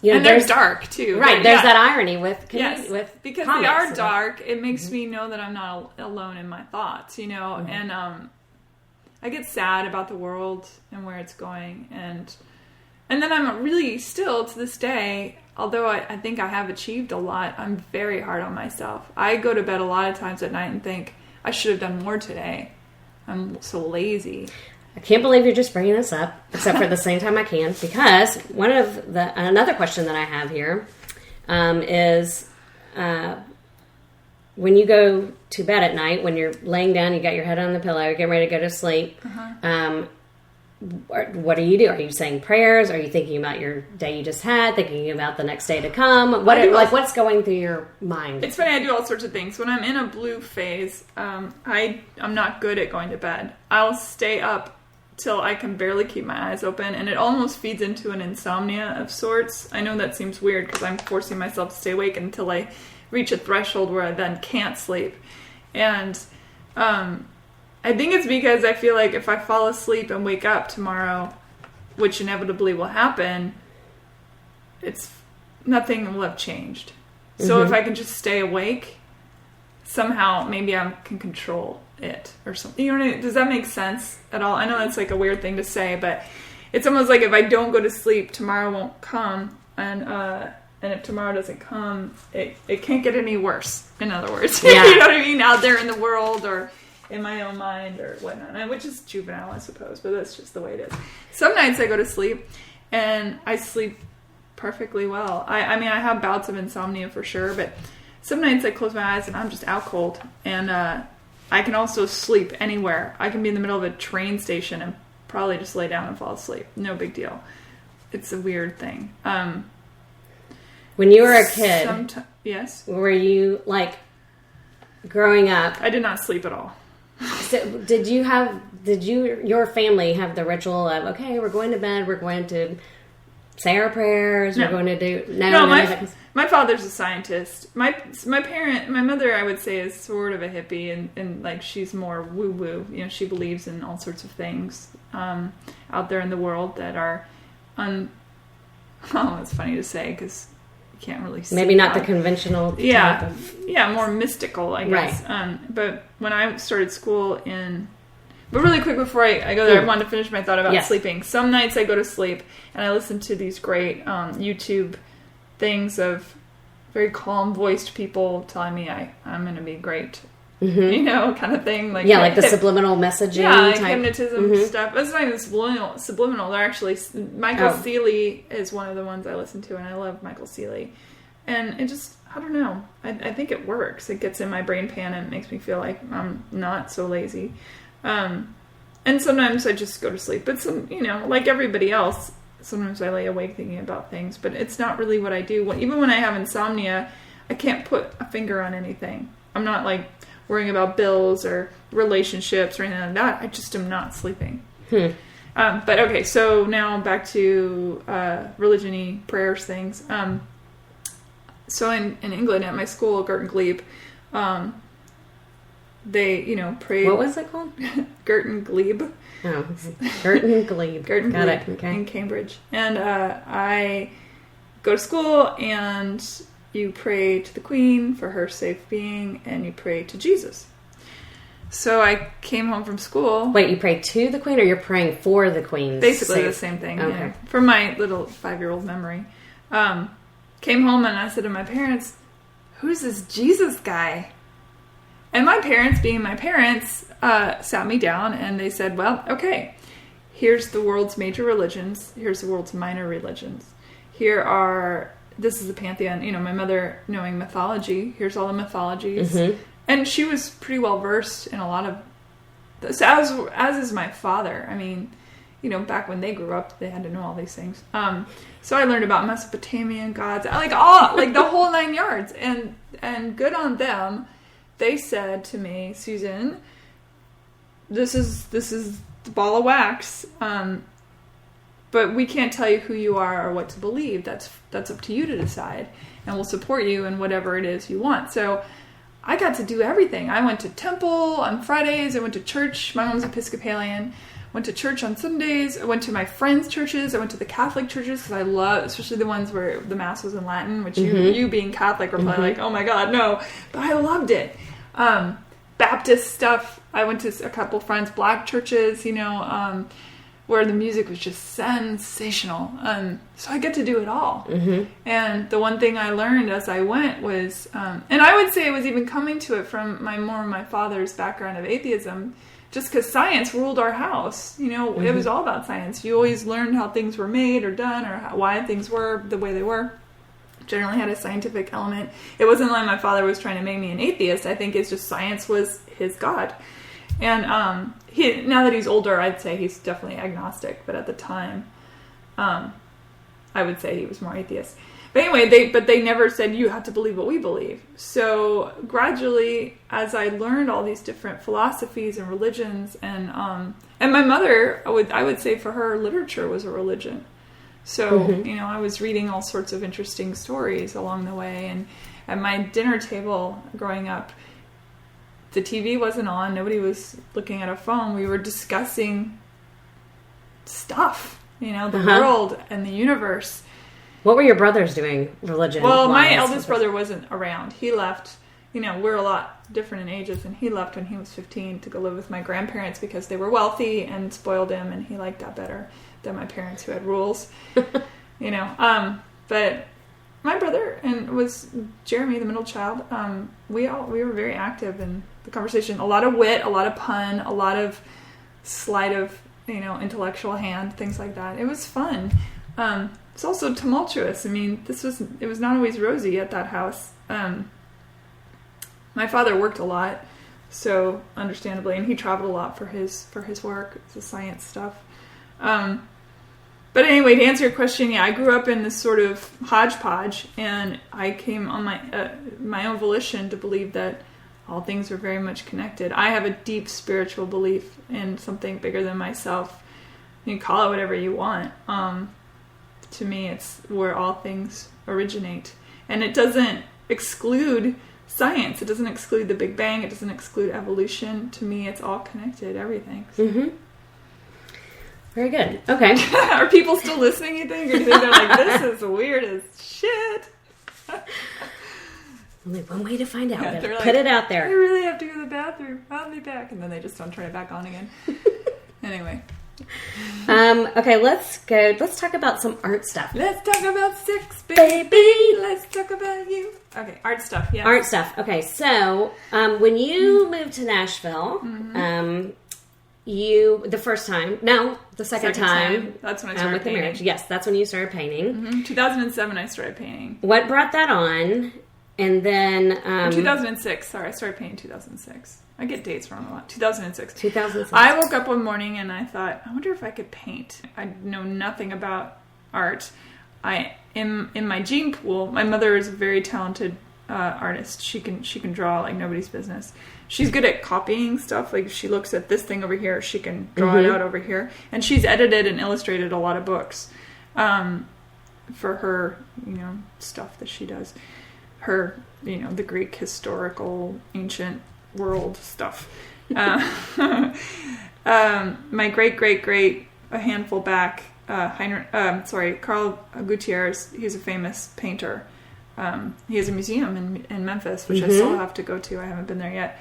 they're dark too.
Right. There's that irony with
because
comics.
They are dark. It makes me know that I'm not alone in my thoughts, mm-hmm. and I get sad about the world and where it's going, and then I'm really still to this day, although I think I have achieved a lot, I'm very hard on myself. I go to bed a lot of times at night and think I should have done more today. I'm so lazy.
I can't believe you're just bringing this up, except for at the same time I can, because another question that I have here is when you go to bed at night, when you're laying down, you got your head on the pillow, you're getting ready to go to sleep. Uh-huh. What do you do? Are you saying prayers? Are you thinking about your day you just had? Thinking about the next day to come? What's going through your mind?
It's funny. I do all sorts of things. When I'm in a blue phase, I'm not good at going to bed. I'll stay up till I can barely keep my eyes open, and it almost feeds into an insomnia of sorts. I know that seems weird because I'm forcing myself to stay awake until I reach a threshold where I then can't sleep. And I think it's because I feel like if I fall asleep and wake up tomorrow, which inevitably will happen, nothing will have changed. So if I can just stay awake, somehow maybe I can control it or something. You know what I mean? Does that make sense at all? I know that's like a weird thing to say, but it's almost like if I don't go to sleep, tomorrow won't come, and if tomorrow doesn't come, it can't get any worse. In other words, you know what I mean? Out there in the world or in my own mind or whatnot, which is juvenile, I suppose, but that's just the way it is. Some nights I go to sleep and I sleep perfectly well. I mean, I have bouts of insomnia for sure, but some nights I close my eyes and I'm just out cold. And I can also sleep anywhere. I can be in the middle of a train station and probably just lay down and fall asleep. No big deal. It's a weird thing.
When you were a kid,
yes,
were you like growing up?
I did not sleep at all.
So did your family have the ritual of, okay, we're going to bed, we're going to say our prayers, we're going to do... No,
my father's a scientist. My mother, I would say, is sort of a hippie, and like she's more woo-woo. You know, she believes in all sorts of things out there in the world that are it's funny to say because you can't really see
maybe not the conventional type of...
more mystical, I guess.
Right.
But when I started school but really quick before I go there, I wanted to finish my thought about sleeping. Some nights I go to sleep and I listen to these great YouTube things of very calm voiced people telling me I'm going to be great. Mm-hmm. Kind of thing. Like
like the subliminal messaging.
Yeah, like hypnotism stuff. It's not even subliminal. They're actually... Michael Seeley is one of the ones I listen to, and I love Michael Seeley. And it just... I don't know. I think it works. It gets in my brain pan and it makes me feel like I'm not so lazy. And sometimes I just go to sleep. But like everybody else, sometimes I lay awake thinking about things. But it's not really what I do. Even when I have insomnia, I can't put a finger on anything. I'm not like worrying about bills or relationships or anything like that. I just am not sleeping. But okay, so now back to religion-y prayers things. So in England at my school, Girton Glebe, they, prayed...
What was it called?
Girton Glebe.
Oh, Girton Glebe.
Girton
Got
Glebe
it. Okay.
In Cambridge. And I go to school and you pray to the Queen for her safe being, and you pray to Jesus. So I came home from school.
Wait, you pray to the Queen or you're praying for the Queen?
Basically the same thing.
Okay.
From my little 5-year-old memory. Came home and I said to my parents, who's this Jesus guy? And my parents, being my parents, sat me down and they said, well, okay, here's the world's major religions. Here's the world's minor religions. This is the pantheon. My mother knowing mythology. Here's all the mythologies. Mm-hmm. And she was pretty well versed in a lot of this, as is my father. I mean, back when they grew up, they had to know all these things. So I learned about Mesopotamian gods, the whole 9 yards. And good on them they said to me, Susan, this is the ball of wax, but we can't tell you who you are or what to believe. That's up to you to decide, and we'll support you in whatever it is you want. So I got to do everything. I went to temple on Fridays. I went to church. My mom's Episcopalian. Went to church on Sundays. I went to my friends' churches. I went to the Catholic churches because I love, especially the ones where the Mass was in Latin, which you being Catholic were probably like, oh my God, no. But I loved it. Baptist stuff. I went to a couple friends' black churches, where the music was just sensational. So I get to do it all. And the one thing I learned as I went was, and I would say it was even coming to it from my father's background of atheism, just because science ruled our house. It was all about science. You always learned how things were made or done or why things were the way they were. Generally had a scientific element. It wasn't like my father was trying to make me an atheist. I think it's just science was his God. And now that he's older, I'd say he's definitely agnostic. But at the time, I would say he was more atheist. But anyway, they never said you have to believe what we believe. So gradually, as I learned all these different philosophies and religions, and my mother, I would say for her, literature was a religion. So, I was reading all sorts of interesting stories along the way. And at my dinner table growing up, the TV wasn't on. Nobody was looking at a phone. We were discussing stuff, the world and the universe.
What were your brothers doing, religion?
Well, my eldest brother wasn't around. He left. We're a lot different in ages, and he left when he was 15 to go live with my grandparents because they were wealthy and spoiled him, and he liked that better than my parents who had rules. But my brother was Jeremy, the middle child. We were very active in the conversation. A lot of wit, a lot of pun, a lot of sleight of intellectual hand, things like that. It was fun. It's also tumultuous. I mean, it was not always rosy at that house. My father worked a lot, so understandably, and he traveled a lot for his work, the science stuff. But anyway, to answer your question, I grew up in this sort of hodgepodge, and I came on my own volition to believe that all things are very much connected. I have a deep spiritual belief in something bigger than myself. You can call it whatever you want. To me, it's where all things originate. And it doesn't exclude science. It doesn't exclude the Big Bang. It doesn't exclude evolution. To me, it's all connected, everything. So.
Very good. Okay.
Are people still listening, you think? Or do you think they're like, this is weird as shit?
Only one way to find out.
Yeah,
Put
like,
it out there.
I really have to go to the bathroom. I'll be back. And then they just don't turn it back on again. Anyway.
Okay, let's talk about some art stuff.
Let's talk about sex, baby. Let's talk about you. Okay, art stuff, yeah.
Art stuff. Okay, so when you moved to Nashville, the first time, no, the second time.
That's when I started
with
painting.
the marriage. Yes, that's when you started painting.
2007 I started painting.
What brought that on? And then...
2006. Sorry, I started painting in 2006. I get dates wrong a lot. 2006.
2006.
I woke up one morning and I thought, I wonder if I could paint. I know nothing about art. In my gene pool, my mother is a very talented artist. She can draw like nobody's business. She's good at copying stuff. Like if she looks at this thing over here, she can draw it out over here. And she's edited and illustrated a lot of books for her, stuff that she does. Her, the Greek historical ancient world stuff. My great a handful back, Carl Gutierrez. He's a famous painter. He has a museum in Memphis, which I still have to go to. I haven't been there yet.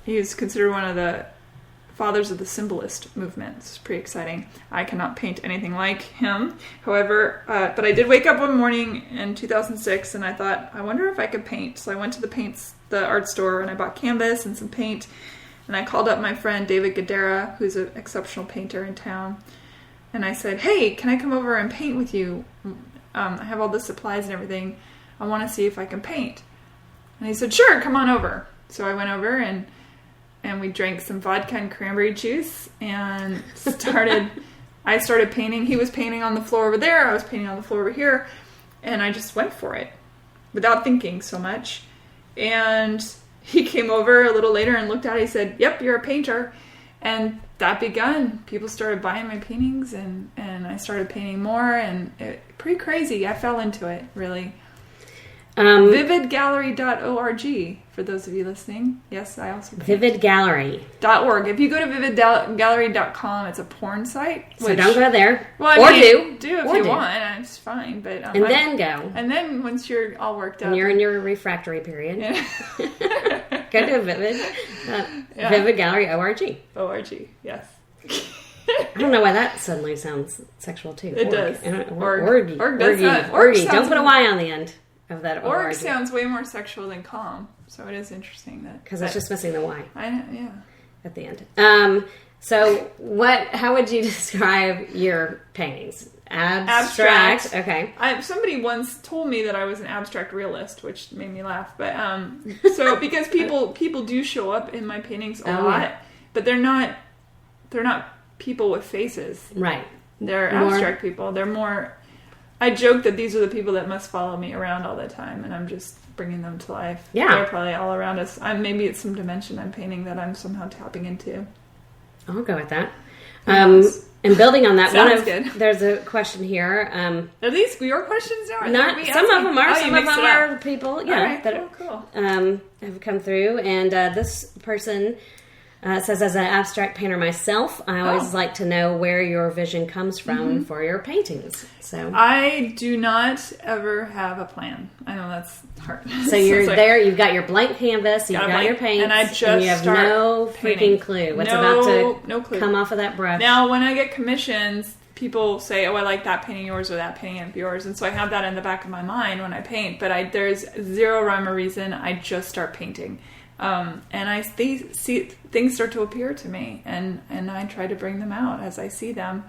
He is considered one of the fathers of the symbolist movement. It's pretty exciting. I cannot paint anything like him. However, but I did wake up one morning in 2006 and I thought, I wonder if I could paint. So I went to the art store, and I bought canvas and some paint. And I called up my friend David Gadara, who's an exceptional painter in town. And I said, hey, can I come over and paint with you? I have all the supplies and everything. I want to see if I can paint. And he said, sure, come on over. So I went over and we drank some vodka and cranberry juice and I started painting. He was painting on the floor over there. I was painting on the floor over here. And I just went for it without thinking so much. And he came over a little later and looked at it. He said, "Yep, you're a painter." And that begun. People started buying my paintings, and I started painting more, and pretty crazy. I fell into it, really. Vividgallery.org, for those of you listening. Yes, I also paint.
Vividgallery.org.
If you go to vividgallery.com, it's a porn site.
So don't go there.
Well,
or
do if
or
you
do.
want. It's fine. But
and then go.
And then once you're all worked up.
And you're in your refractory period.
Yeah.
Go to Vividgallery.org.
O-R-G, yes.
I don't know why that suddenly sounds sexual, too.
It does.
Orgy.
Orgy.
Don't put a Y on the end of that.
Org sounds way more sexual than calm, so it is interesting that...
Because it's just missing the Y.
Yeah.
At the end. So, how would you describe your paintings? Abstract. Okay.
Somebody once told me that I was an abstract realist, which made me laugh. But so because people do show up in my paintings a lot, yeah. But they're not people with faces.
Right.
They're abstract people. They're more. I joke that these are the people that must follow me around all the time, and I'm just bringing them to life.
Yeah.
They're probably all around us. Maybe it's some dimension I'm painting that I'm somehow tapping into.
I'll go with that. And building on that, there's a question here.
Are these your questions now?
Some of them are. Some of them are people
right,
that
cool.
Have come through. And this person says, as an abstract painter myself, I always like to know where your vision comes from for your paintings. So
I do not ever have a plan. I know that's hard.
So you're there. You've got your blank canvas. You've got your paints,
and I just
and you have no freaking clue what's about to come off of that brush.
Now, when I get commissions, people say, "Oh, I like that painting yours or that painting of yours," and so I have that in the back of my mind when I paint. But there's zero rhyme or reason. I just start painting. And things start to appear to me, and I try to bring them out as I see them.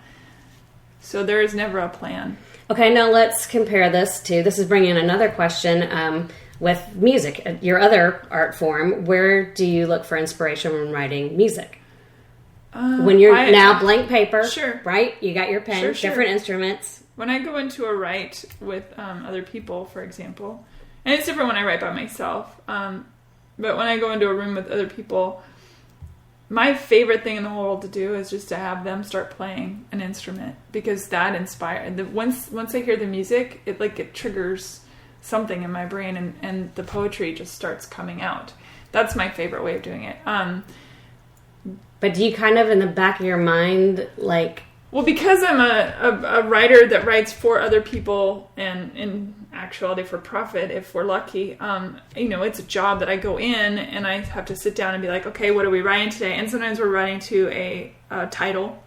So there is never a plan.
Okay, now let's compare this is bringing in another question with music, your other art form. Where do you look for inspiration when writing music? When you're now blank paper,
sure,
right? You got your pen, different instruments.
When I go into a write with other people, for example, and it's different when I write by myself, but when I go into a room with other people, my favorite thing in the whole world to do is just to have them start playing an instrument, because that inspires. Once I hear the music, it triggers something in my brain, and the poetry just starts coming out. That's my favorite way of doing it.
But do you kind of in the back of your mind
Well, because I'm a writer that writes for other people and in actuality for profit, if we're lucky, it's a job that I go in and I have to sit down and be like, okay, what are we writing today? And sometimes we're writing to a title,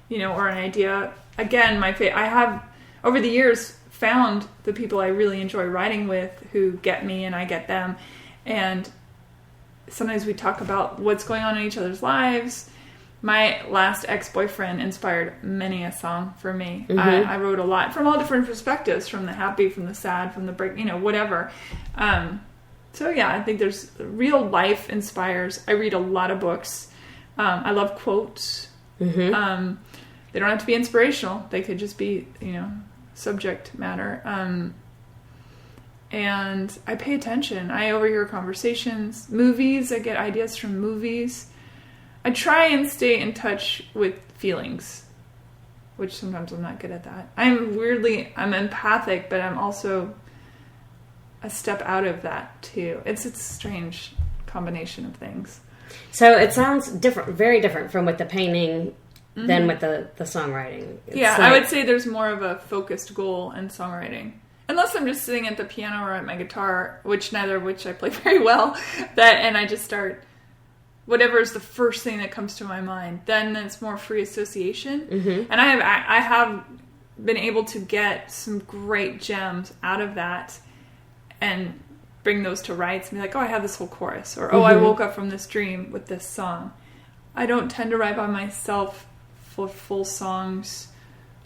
or an idea. Again, I have over the years found the people I really enjoy writing with who get me and I get them. And sometimes we talk about what's going on in each other's lives. My last ex-boyfriend inspired many a song for me. Mm-hmm. I wrote a lot from all different perspectives, from the happy, from the sad, from the break, whatever. So yeah, I think there's real life inspires. I read a lot of books. I love quotes. Mm-hmm. They don't have to be inspirational. They could just be, subject matter. And I pay attention. I overhear conversations. Movies, I get ideas from movies. I try and stay in touch with feelings, which sometimes I'm not good at that. I'm empathic, but I'm also a step out of that too. It's a strange combination of things.
So it sounds different, very different from with the painting than with the songwriting.
I would say there's more of a focused goal in songwriting. Unless I'm just sitting at the piano or at my guitar, neither of which I play very well, and I just start... whatever is the first thing that comes to my mind, then it's more free association. Mm-hmm. And I have been able to get some great gems out of that and bring those to rights and be like, oh, I have this whole chorus, or I woke up from this dream with this song. I don't tend to write by myself for full songs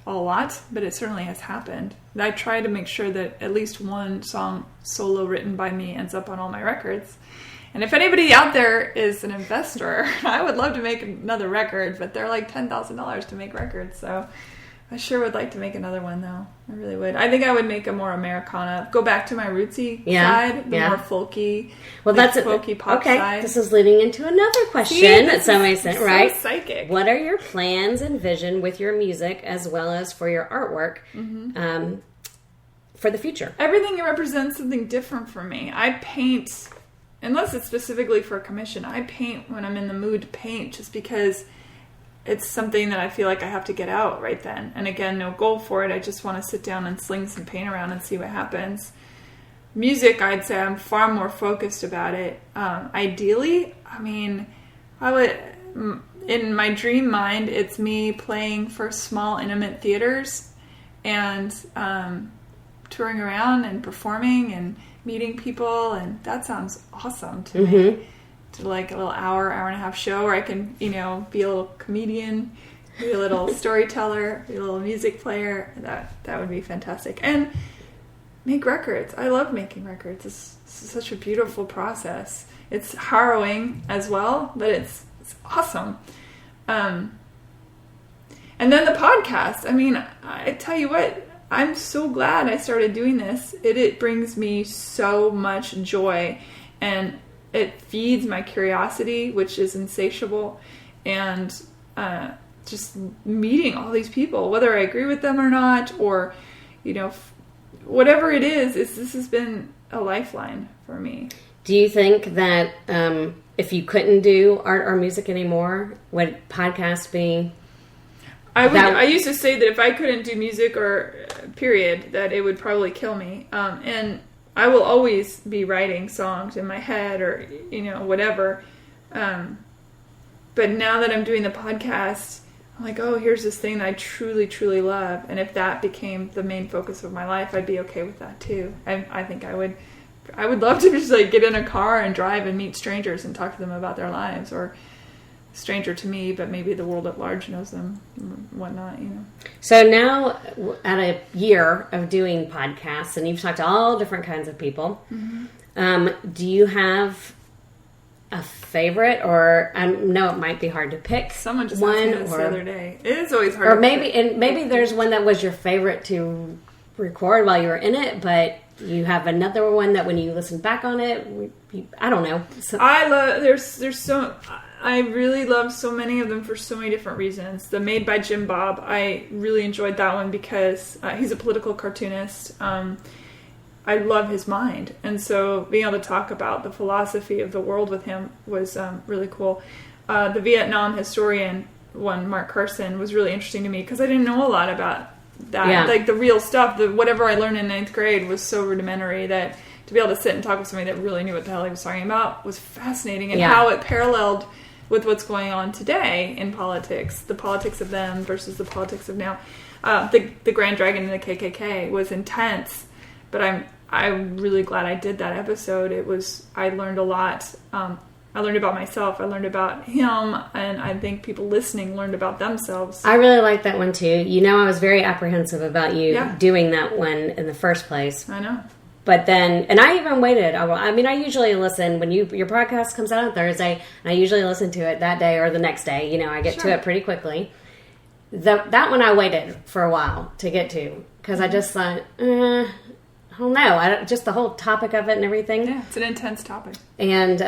a lot, but it certainly has happened. I try to make sure that at least one song solo written by me ends up on all my records. And if anybody out there is an investor, I would love to make another record, but they're like $10,000 to make records. So I sure would like to make another one, though. I really would. I think I would make a more Americana. Go back to my rootsy side, the more folky,
well, that's
folky pop side.
This is leading into another question that somebody sent, right?
So psychic.
What are your plans and vision with your music as well as for your artwork for the future?
Everything represents something different for me. I paint, unless it's specifically for a commission, I paint when I'm in the mood to paint just because it's something that I feel like I have to get out right then. And again, no goal for it. I just want to sit down and sling some paint around and see what happens. Music, I'd say I'm far more focused about it. Ideally, I mean, I would, in my dream mind, it's me playing for small, intimate theaters and touring around and performing and meeting people. And that sounds awesome to me. To like a little hour and a half show where I can, be a little comedian, be a little storyteller, be a little music player. That would be fantastic. And make records. I love making records. It's such a beautiful process. It's harrowing as well, but it's awesome. And then the podcast. I mean, I tell you what, I'm so glad I started doing this. It brings me so much joy, and it feeds my curiosity, which is insatiable, and just meeting all these people, whether I agree with them or not, or, whatever it is, this has been a lifeline for me.
Do you think that if you couldn't do art or music anymore, would podcasts be...
I used to say that if I couldn't do music or period, that it would probably kill me. And I will always be writing songs in my head or, whatever. But now that I'm doing the podcast, I'm like, oh, here's this thing that I truly, truly love. And if that became the main focus of my life, I'd be okay with that too. I think I would love to just like get in a car and drive and meet strangers and talk to them about their lives, or stranger to me, but maybe the world at large knows them, whatnot,
So now, at a year of doing podcasts, and you've talked to all different kinds of people, do you have a favorite, or I know it might be hard to pick?
Someone just asked me this the other day. It is always hard.
Or maybe there's one that was your favorite to record while you were in it, but you have another one that when you listen back on it, I don't know. So,
I really love so many of them for so many different reasons. The Made by Jim Bob, I really enjoyed that one because he's a political cartoonist. I love his mind. And so being able to talk about the philosophy of the world with him was really cool. The Vietnam historian one, Mark Carson, was really interesting to me because I didn't know a lot about that. Yeah. Like the real stuff, whatever I learned in 9th grade was so rudimentary that to be able to sit and talk with somebody that really knew what the hell he was talking about was fascinating, and how it paralleled with what's going on today in politics, the politics of them versus the politics of now. The Grand Dragon and the KKK was intense, but I'm really glad I did that episode. I learned a lot. I learned about myself. I learned about him, and I think people listening learned about themselves.
I really like that one too. I was very apprehensive about you doing that one in the first place.
I know.
But then, and I even waited. I usually listen when your podcast comes out on Thursday, and I usually listen to it that day or the next day. I get to it pretty quickly. That one I waited for a while to get to because I just thought, I don't know. Just the whole topic of it and everything.
Yeah, it's an intense topic.
And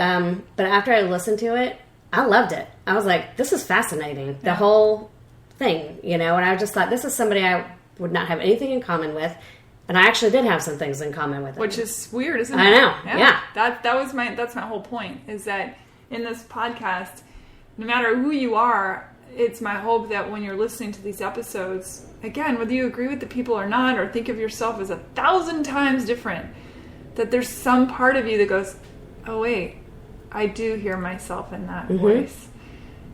but after I listened to it, I loved it. I was like, this is fascinating. The whole thing, and I just thought this is somebody I would not have anything in common with. And I actually did have some things in common with it.
Which is weird, isn't it?
I know, yeah.
That's my whole point, is that in this podcast, no matter who you are, it's my hope that when you're listening to these episodes, again, whether you agree with the people or not, or think of yourself as 1,000 times different, that there's some part of you that goes, oh wait, I do hear myself in that voice.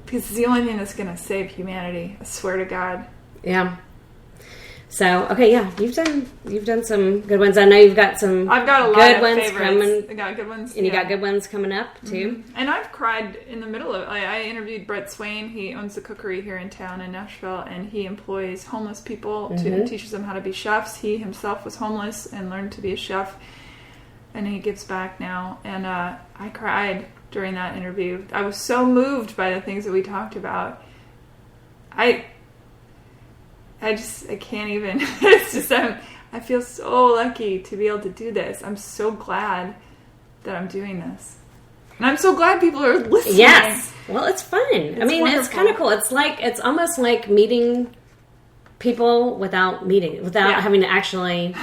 Because it's the only thing that's going to save humanity, I swear to God.
Yeah. So, okay, yeah, you've done some good ones. I know you've got some.
I've got a lot of favorites. I got good ones,
and you got good ones coming up too.
And I've cried in the middle of it. I interviewed Brett Swain. He owns a cookery here in town in Nashville, and he employs homeless people to teaches them how to be chefs. He himself was homeless and learned to be a chef, and he gives back now. And I cried during that interview. I was so moved by the things that we talked about. I can't even. It's just, I feel so lucky to be able to do this. I'm so glad that I'm doing this. And I'm so glad people are listening.
Yes. Well, it's fun. It's
wonderful.
It's kind of cool. It's almost like meeting people without having to actually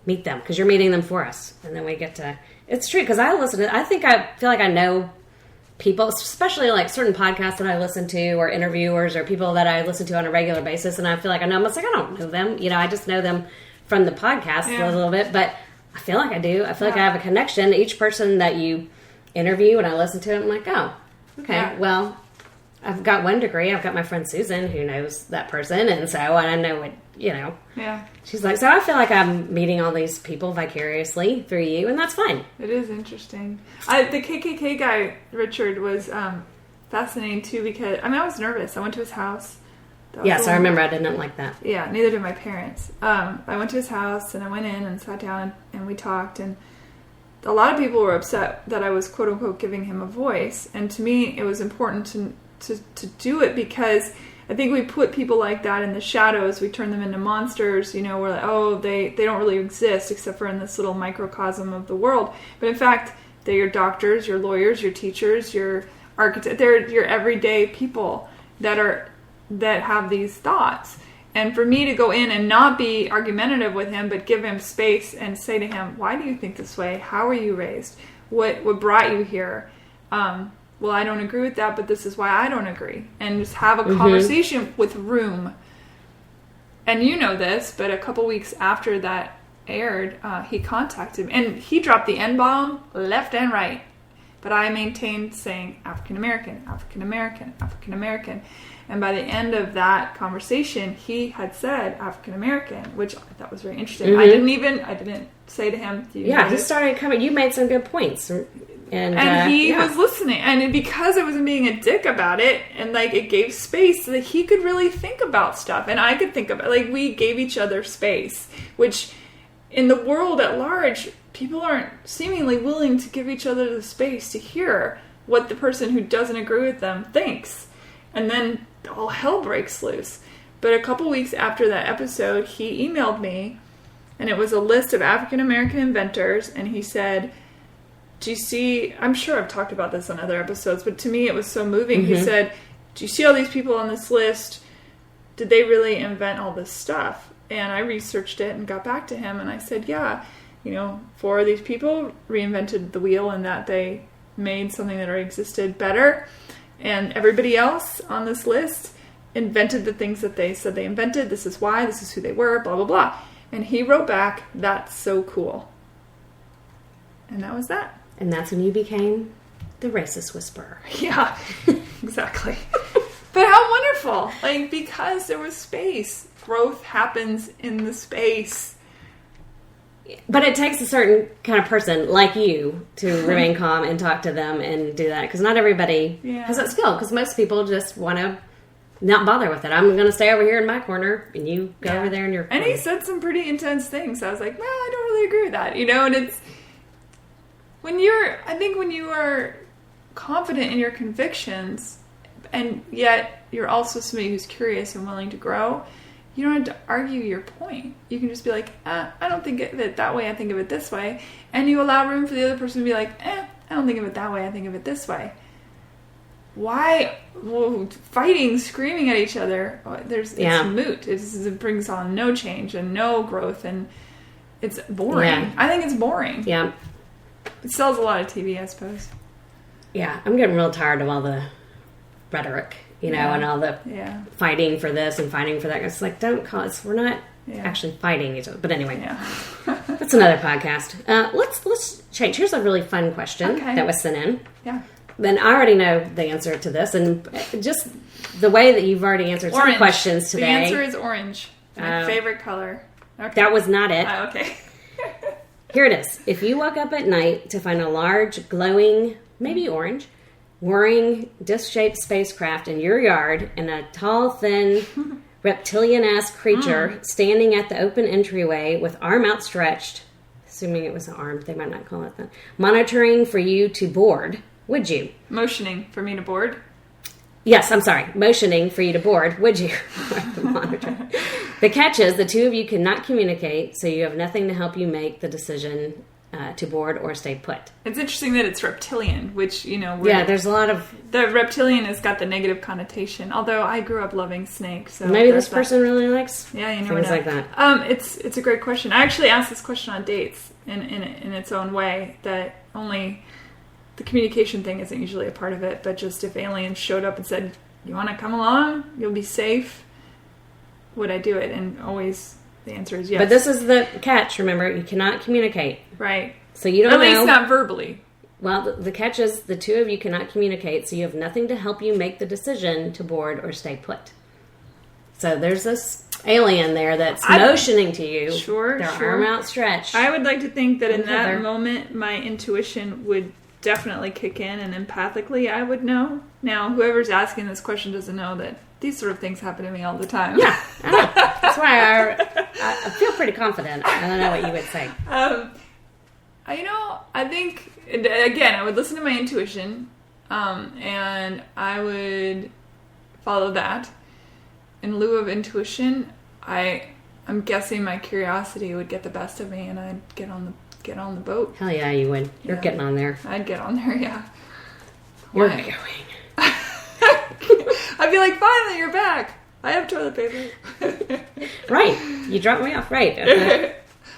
meet them, because you're meeting them for us. And then we get to, it's true, because I feel like I know people, especially like certain podcasts that I listen to, or interviewers, or people that I listen to on a regular basis, and I feel like I know them. It's like, I don't know them. I just know them from the podcast a little bit, but I feel like I do. I feel like I have a connection. Each person that you interview and I listen to it, I'm like, oh, okay, well, I've got one degree. I've got my friend Susan who knows that person, and so I know what,
Yeah.
She's like, so I feel like I'm meeting all these people vicariously through you, and that's fine.
It is interesting. The KKK guy, Richard, was fascinating too, because, I was nervous. I went to his house.
Yes, I remember. I didn't like that.
Yeah, neither did my parents. I went to his house, and I went in and sat down, and we talked, and a lot of people were upset that I was, quote unquote, giving him a voice, and to me, it was important to do it, because I think we put people like that in the shadows. We turn them into monsters. We're like, oh, they don't really exist except for in this little microcosm of the world. But in fact, they're your doctors, your lawyers, your teachers, your architects. They're your everyday people that have these thoughts. And for me to go in and not be argumentative with him, but give him space and say to him, why do you think this way? How were you raised? What brought you here? Well, I don't agree with that, but this is why I don't agree. And just have a conversation with room. And you know this, but a couple weeks after that aired, he contacted me. And he dropped the N-bomb left and right. But I maintained saying African-American, African-American, African-American. And by the end of that conversation, he had said African-American, which I thought was very interesting. I didn't say to him.
He started coming. You made some good points.
And he was listening. And because I wasn't being a dick about it, and it gave space so that he could really think about stuff. And I could think about we gave each other space, which in the world at large, people aren't seemingly willing to give each other the space to hear what the person who doesn't agree with them thinks. And then all hell breaks loose. But a couple weeks after that episode, he emailed me, and it was a list of African-American inventors, and he said, do you see, I'm sure I've talked about this on other episodes, but to me it was so moving. He said, do you see all these people on this list? Did they really invent all this stuff? And I researched it and got back to him, and I said, yeah, 4 of these people reinvented the wheel in that they made something that already existed better. And everybody else on this list invented the things that they said they invented. This is why, this is who they were, blah, blah, blah. And he wrote back, that's so cool. And that was that.
And that's when you became the racist whisperer.
Yeah, exactly. But how wonderful. Because there was space. Growth happens in the space.
But it takes a certain kind of person like you to remain calm and talk to them and do that. Because not everybody has that skill. Because most people just want to not bother with it. I'm going to stay over here in my corner, and you go over there in your corner.
And he said some pretty intense things. I was like, well, I don't really agree with that. And it's... when you are confident in your convictions, and yet you're also somebody who's curious and willing to grow, you don't have to argue your point. You can just be like, I don't think of it that way, I think of it this way. And you allow room for the other person to be like, I don't think of it that way, I think of it this way. Why fighting, screaming at each other? It's moot. It brings on no change and no growth, and it's boring. Yeah. I think it's boring.
Yeah.
It sells a lot of TV, I suppose.
Yeah, I'm getting real tired of all the rhetoric, and all the fighting for this and fighting for that. It's like, don't call us. We're not actually fighting each other. But anyway, that's another podcast. Let's change. Here's a really fun question that was sent in.
Yeah.
Then I already know the answer to this, and just the way that you've already answered some questions today.
The answer is orange. My favorite color. Okay.
That was not it.
Okay.
Here it is. If you woke up at night to find a large, glowing, maybe orange, whirring, disc-shaped spacecraft in your yard and a tall, thin, reptilian-ass creature standing at the open entryway with arm outstretched, assuming it was an arm, they might not call it that, monitoring for you to board, would you?
Motioning for me to board?
Yes, I'm sorry. Motioning for you to board, would you? The monitor. The catch is the two of you cannot communicate, so you have nothing to help you make the decision to board or stay put.
It's interesting that it's reptilian, which,
there's a lot of...
The reptilian has got the negative connotation, although I grew up loving snakes. So
maybe this person really likes
you never
things
know.
like that.
It's a great question. I actually asked this question on dates in its own way, that only the communication thing isn't usually a part of it, but just if aliens showed up and said, you want to come along? You'll be safe. Would I do it? And always the answer is yes.
But this is the catch, remember, you cannot communicate.
Right.
So you don't know.
At least not verbally.
Well, the catch is the two of you cannot communicate, so you have nothing to help you make the decision to board or stay put. So there's this alien there that's motioning to you.
Sure,
their arm outstretched.
I would like to think that in that moment, my intuition would definitely kick in, and empathically I would know. Now, whoever's asking this question doesn't know that these sort of things happen to me all the time.
Yeah, I know. That's why I feel pretty confident. I don't know what you would say.
I think, again, I would listen to my intuition, and I would follow that. In lieu of intuition, I'm guessing my curiosity would get the best of me, and I'd get on the boat.
Hell yeah, you would. You're getting on there.
I'd get on there, yeah.
You're going.
I'd be like, finally, you're back. I have toilet paper.
Right. You dropped me off. Right. Okay.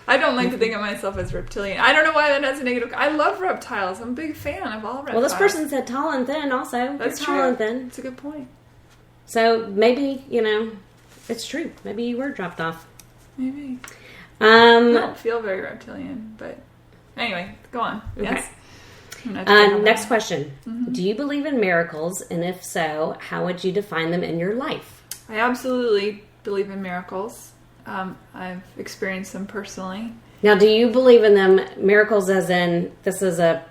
I don't like to think of myself as reptilian. I don't know why that has a negative... I love reptiles. I'm a big fan of all reptiles.
Well, this person said tall and thin also.
That's
You're
true.
Tall and thin.
That's a good point.
So maybe, it's true. Maybe you were dropped off.
Maybe. I don't feel very reptilian, but anyway, go on.
Okay.
Yes.
Next question. Mm-hmm. Do you believe in miracles? And if so, how would you define them in your life?
I absolutely believe in miracles. I've experienced them personally.
Now, do you believe in them, miracles as in this is a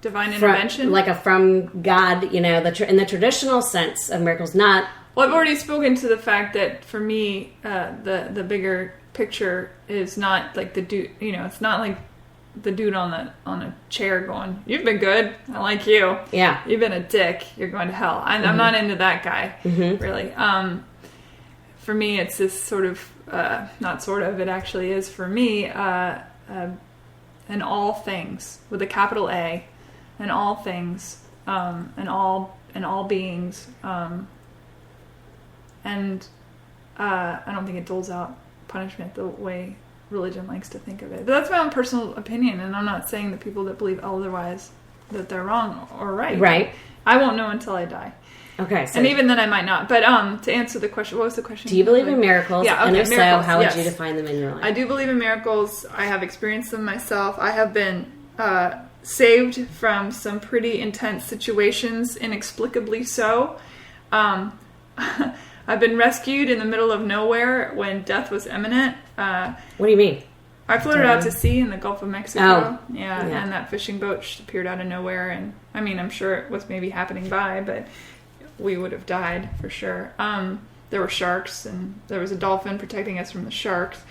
divine intervention?
Like a from God, in the traditional sense of miracles, not...
Well, I've already spoken to the fact that for me, the bigger picture is not like the dude, it's not like the dude on a chair going, you've been good, I like you.
Yeah.
You've been a dick, you're going to hell. I'm not into that guy, really. For me, it's this sort of, not sort of, it actually is for me, an all things, with a capital A, and all things, and all beings, and I don't think it doles out punishment the way religion likes to think of it. But that's my own personal opinion, and I'm not saying that people that believe otherwise that they're wrong or right.
Right.
I won't know until I die.
Okay. So
and even then I might not. But to answer the question, what was the question?
Do you believe in miracles?
Yeah, okay,
and if
miracles,
so, how would you define them in your life?
I do believe in miracles. I have experienced them myself. I have been saved from some pretty intense situations, inexplicably so. I've been rescued in the middle of nowhere when death was imminent.
What do you mean?
I floated out to sea in the Gulf of Mexico.
Oh,
yeah, and that fishing boat just appeared out of nowhere. And I mean, I'm sure it was maybe happening by, but we would have died for sure. There were sharks, and there was a dolphin protecting us from the sharks.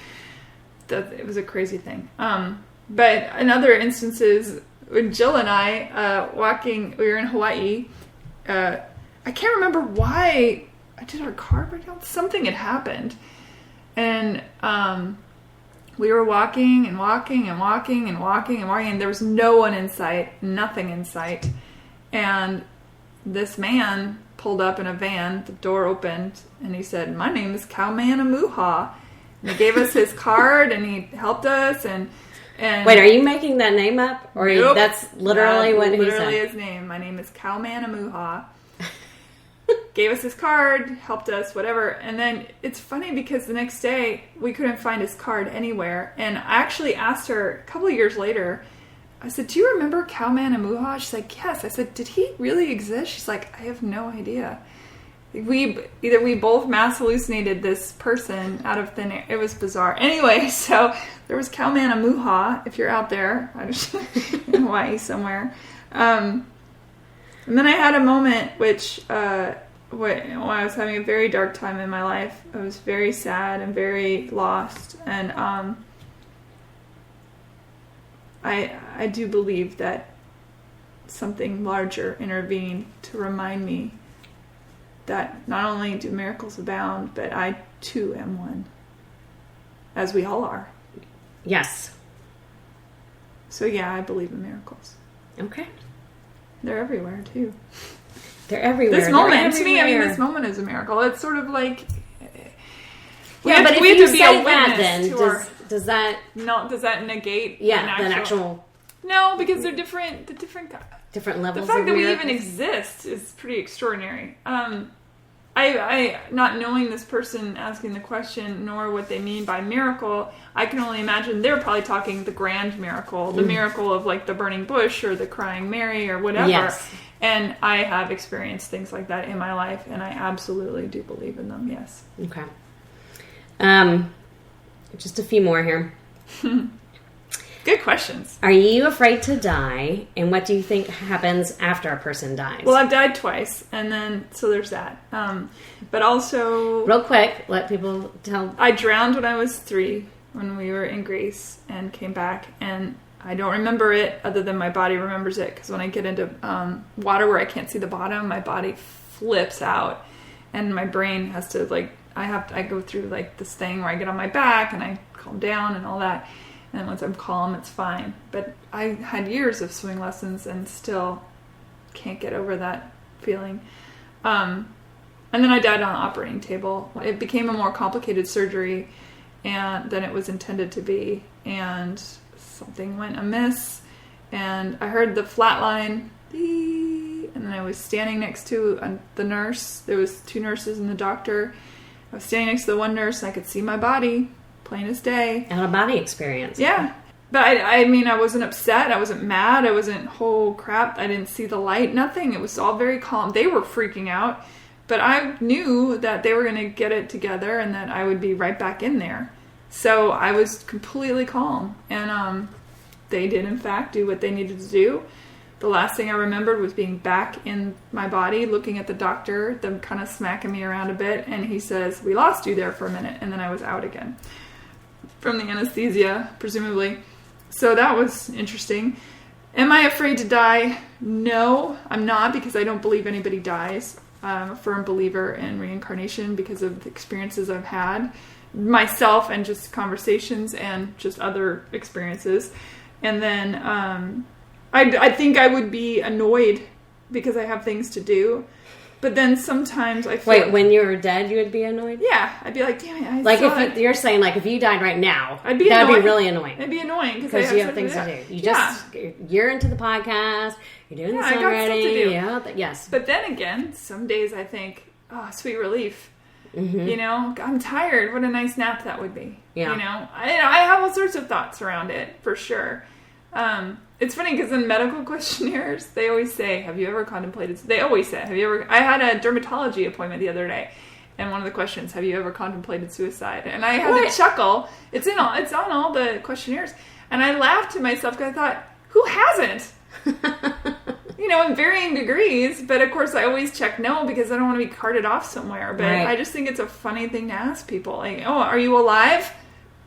It was a crazy thing. But in other instances, when Jill and I walking, we were in Hawaii. I can't remember why I did our car breakdown. Something had happened, and we were walking and walking and walking and walking and walking, and there was no one in sight, nothing in sight. And this man pulled up in a van, the door opened, and he said, "My name is Cowman Amuha." And he gave us his card, and he helped us, and
wait, are you making that name up? Or
nope.
That's literally what he said?
Literally his name. My name is Cowman Amuha. Gave us his card, helped us, whatever. And then it's funny because the next day we couldn't find his card anywhere. And I actually asked her a couple of years later, I said, "Do you remember Cowman Amuha?" She's like, "Yes." I said, "Did he really exist?" She's like, "I have no idea." We both mass hallucinated this person out of thin air. It was bizarre. Anyway, so there was Cowman Amuha, if you're out there in Hawaii somewhere. And then I had a moment which, when I was having a very dark time in my life. I was very sad and very lost. And I do believe that something larger intervened to remind me that not only do miracles abound, but I too am one, as we all are.
Yes.
So yeah, I believe in miracles.
Okay.
They're everywhere too.
They're everywhere.
This moment, to me, I mean, this moment is a miracle. It's sort of like...
but if you say that, then does that...
No, does that negate...
the actual...
No, because they're different...
Different levels.
The fact that we even exist is pretty extraordinary. I not knowing this person asking the question, nor what they mean by miracle, I can only imagine they're probably talking the grand miracle, the miracle of like the burning bush or the crying Mary or whatever.
Yes.
And I have experienced things like that in my life, and I absolutely do believe in them. Yes.
Okay. Just a few more here.
Good questions.
Are you afraid to die? And what do you think happens after a person dies?
Well, I've died twice, and then, so there's that. But also...
Real quick, let people tell...
I drowned when I was 3, when we were in Greece, and came back, and I don't remember it, other than my body remembers it, because when I get into water where I can't see the bottom, my body flips out, and my brain has to, like, I go through, like, this thing where I get on my back, and I calm down, and all that. And once I'm calm, it's fine. But I had years of swimming lessons and still can't get over that feeling. And then I died on the operating table. It became a more complicated surgery than it was intended to be. And something went amiss. And I heard the flatline. And then I was standing next to the nurse. There was 2 nurses and the doctor. I was standing next to the one nurse and I could see my body. Plain as day.
Out-of-body experience.
Yeah. But I mean, I wasn't upset. I wasn't mad. I wasn't, oh crap, I didn't see the light. Nothing. It was all very calm. They were freaking out. But I knew that they were going to get it together and that I would be right back in there. So I was completely calm. And they did, in fact, do what they needed to do. The last thing I remembered was being back in my body, looking at the doctor, them kind of smacking me around a bit. And he says, we lost you there for a minute. And then I was out again. From the anesthesia, presumably. So that was interesting. Am I afraid to die? No, I'm not, because I don't believe anybody dies. I'm a firm believer in reincarnation because of the experiences I've had. Myself and just conversations and just other experiences. And then I think I would be annoyed because I have things to do. But then sometimes I feel...
Wait, when you were dead, you would be annoyed?
Yeah. I'd be like, damn
it. You're saying, like, if you died right now,
that'd be really annoying. It'd be annoying.
Because you have things to do. You're into the podcast. You're doing the songwriting. I got stuff to do. Yeah, yes.
But then again, some days I think, oh, sweet relief.
Mm-hmm.
You know, I'm tired. What a nice nap that would be.
Yeah.
You know, I have all sorts of thoughts around it, for sure. It's funny because in medical questionnaires, they always say, have you ever contemplated... They always say, have you ever... I had a dermatology appointment the other day, and one of the questions, have you ever contemplated suicide? And I had to chuckle. It's on all the questionnaires. And I laughed to myself because I thought, who hasn't? You know, in varying degrees. But of course, I always check no because I don't want to be carted off somewhere. But I just think it's a funny thing to ask people. Like, oh, are you alive?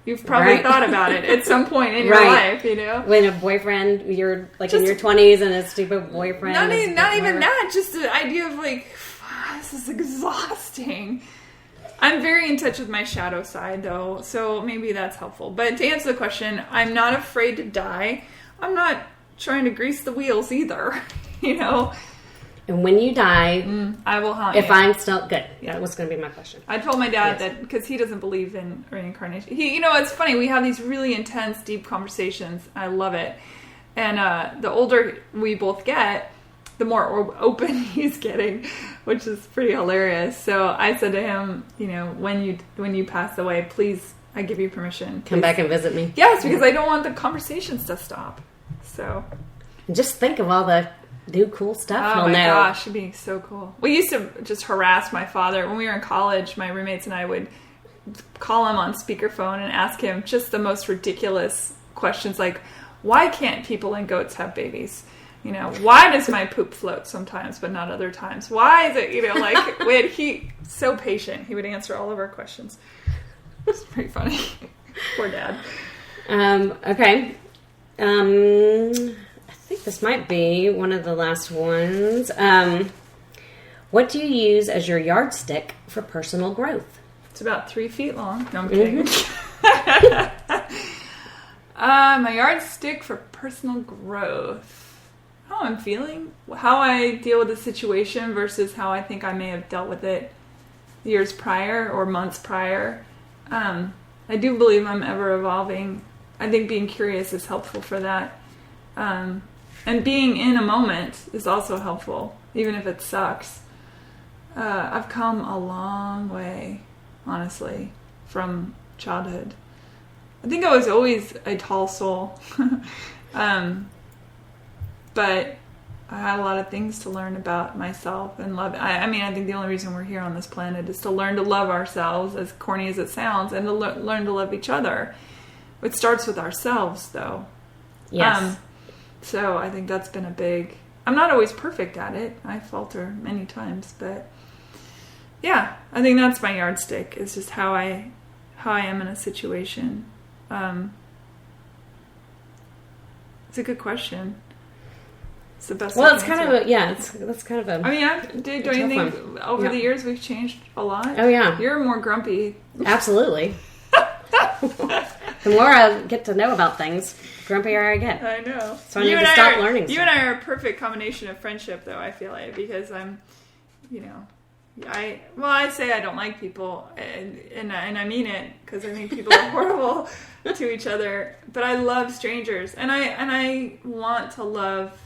You've probably thought about it at some point in your life, you know?
When a boyfriend, you're like just, in your 20s and a stupid boyfriend.
Not even that, just the idea of like, this is exhausting. I'm very in touch with my shadow side though, so maybe that's helpful. But to answer the question, I'm not afraid to die. I'm not trying to grease the wheels either, you know?
And when you die,
I will haunt you.
If I'm still good. Yeah, that was going to be my question.
I told my dad that because he doesn't believe in reincarnation. You know, it's funny. We have these really intense, deep conversations. I love it. And the older we both get, the more open he's getting, which is pretty hilarious. So I said to him, you know, when you pass away, please, I give you permission.
Come back and visit me.
Yes, because I don't want the conversations to stop. So,
and just think of all the new cool stuff.
Oh my gosh, it'd be so cool. We used to just harass my father when we were in college. My roommates and I would call him on speakerphone and ask him just the most ridiculous questions, like, why can't people and goats have babies? You know, why does my poop float sometimes but not other times? Why is it, you know, like, he so patient. He would answer all of our questions. It's pretty funny. Poor dad.
Okay. I think this might be one of the last ones. What do you use as your yardstick for personal growth?
It's about 3 feet long. No, I'm kidding. My yardstick for personal growth. How I'm feeling. How I deal with the situation versus how I think I may have dealt with it years prior or months prior. I do believe I'm ever evolving. I think being curious is helpful for that. And being in a moment is also helpful, even if it sucks. I've come a long way, honestly, from childhood. I think I was always a tall soul. But I had a lot of things to learn about myself and love. I mean, I think the only reason we're here on this planet is to learn to love ourselves, as corny as it sounds, and to learn to love each other. It starts with ourselves, though.
Yes.
So I think that's been a big... I'm not always perfect at it. I falter many times, but yeah, I think that's my yardstick. It's just how I am in a situation. It's a good question. It's the best.
Well, it's kind of a, that's kind of a...
I mean, don't you think over the years we've changed a lot?
Oh, yeah.
You're more grumpy.
Absolutely. The more I get to know about things, grumpier I get.
I know.
So I need to stop learning.
You and I are a perfect combination of friendship, though, I feel like, because I'm, I say I don't like people, and I mean it, because I think people are horrible to each other, but I love strangers, and I want to love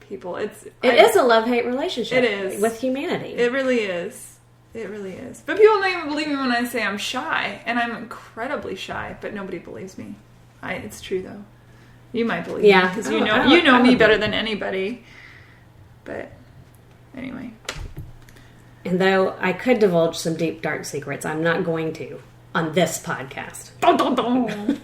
people. It is
a love-hate relationship.
It is.
With humanity.
It really is. It really is. But people don't even believe me when I say I'm shy, and I'm incredibly shy, but nobody believes me. It's true, though. You might believe me, because you know me better than anybody. But anyway.
And though I could divulge some deep, dark secrets, I'm not going to on this podcast.
Dun, dun, dun.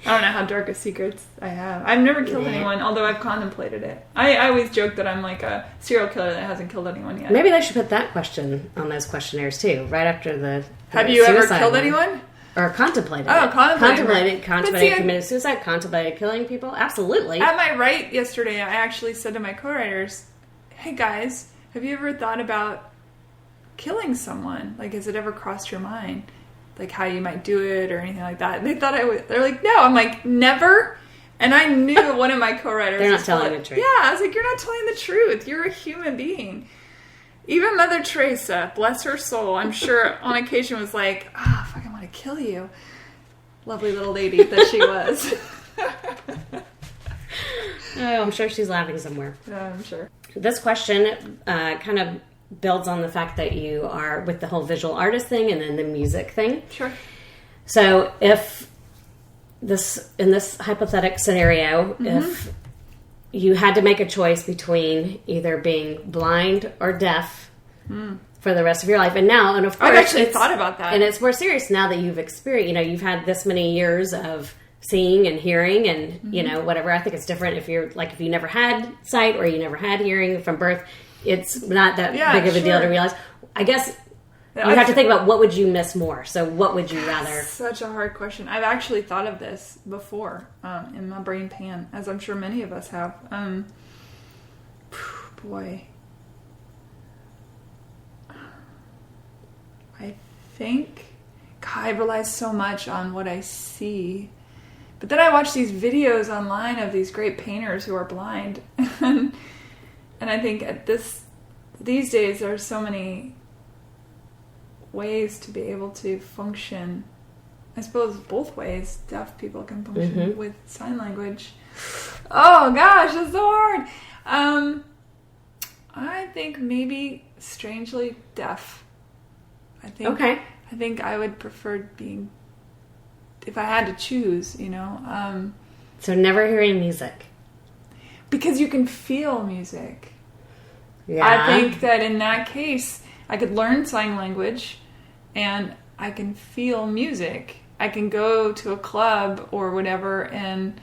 I don't know how dark of secrets I have. I've never killed anyone, although I've contemplated it. I always joke that I'm like a serial killer that hasn't killed anyone yet.
Maybe they should put that question on those questionnaires, too, right after the
Have you ever killed anyone?
Or contemplated
it.
Contemplated committed suicide, contemplated killing people. Absolutely.
At my write yesterday, I actually said to my co-writers, hey guys, have you ever thought about killing someone? Like, has it ever crossed your mind? Like, how you might do it or anything like that. And they thought I would. They're like, no. I'm like, never. And I knew one of my co-writers
They're not telling the truth.
Yeah, I was like, you're not telling the truth. You're a human being. Even Mother Teresa, bless her soul, I'm sure on occasion was like, fuck, I want to kill you. Lovely little lady that she was.
Oh, I'm sure she's laughing somewhere.
Yeah, I'm sure.
This question kind of builds on the fact that you are with the whole visual artist thing and then the music thing.
Sure.
So if in this hypothetical scenario, if you had to make a choice between either being blind or deaf for the rest of your life, and of course,
I've actually thought about that,
and it's more serious now that you've experienced. You've had this many years of seeing and hearing, and whatever. I think it's different if if you never had sight or you never had hearing from birth. It's not that big of a deal to realize. I guess you have to think about what would you miss more. So what would you rather?
Such a hard question. I've actually thought of this before in my brain pan, as I'm sure many of us have. Boy. I think, God, I rely so much on what I see. But then I watch these videos online of these great painters who are blind. And I think these days there are so many ways to be able to function. I suppose both ways. Deaf people can function with sign language. Oh gosh, that's so hard. I think maybe strangely deaf. I think I would prefer being, if I had to choose,
So never hearing music.
Because you can feel music.
Yeah.
I think that in that case, I could learn sign language and I can feel music. I can go to a club or whatever and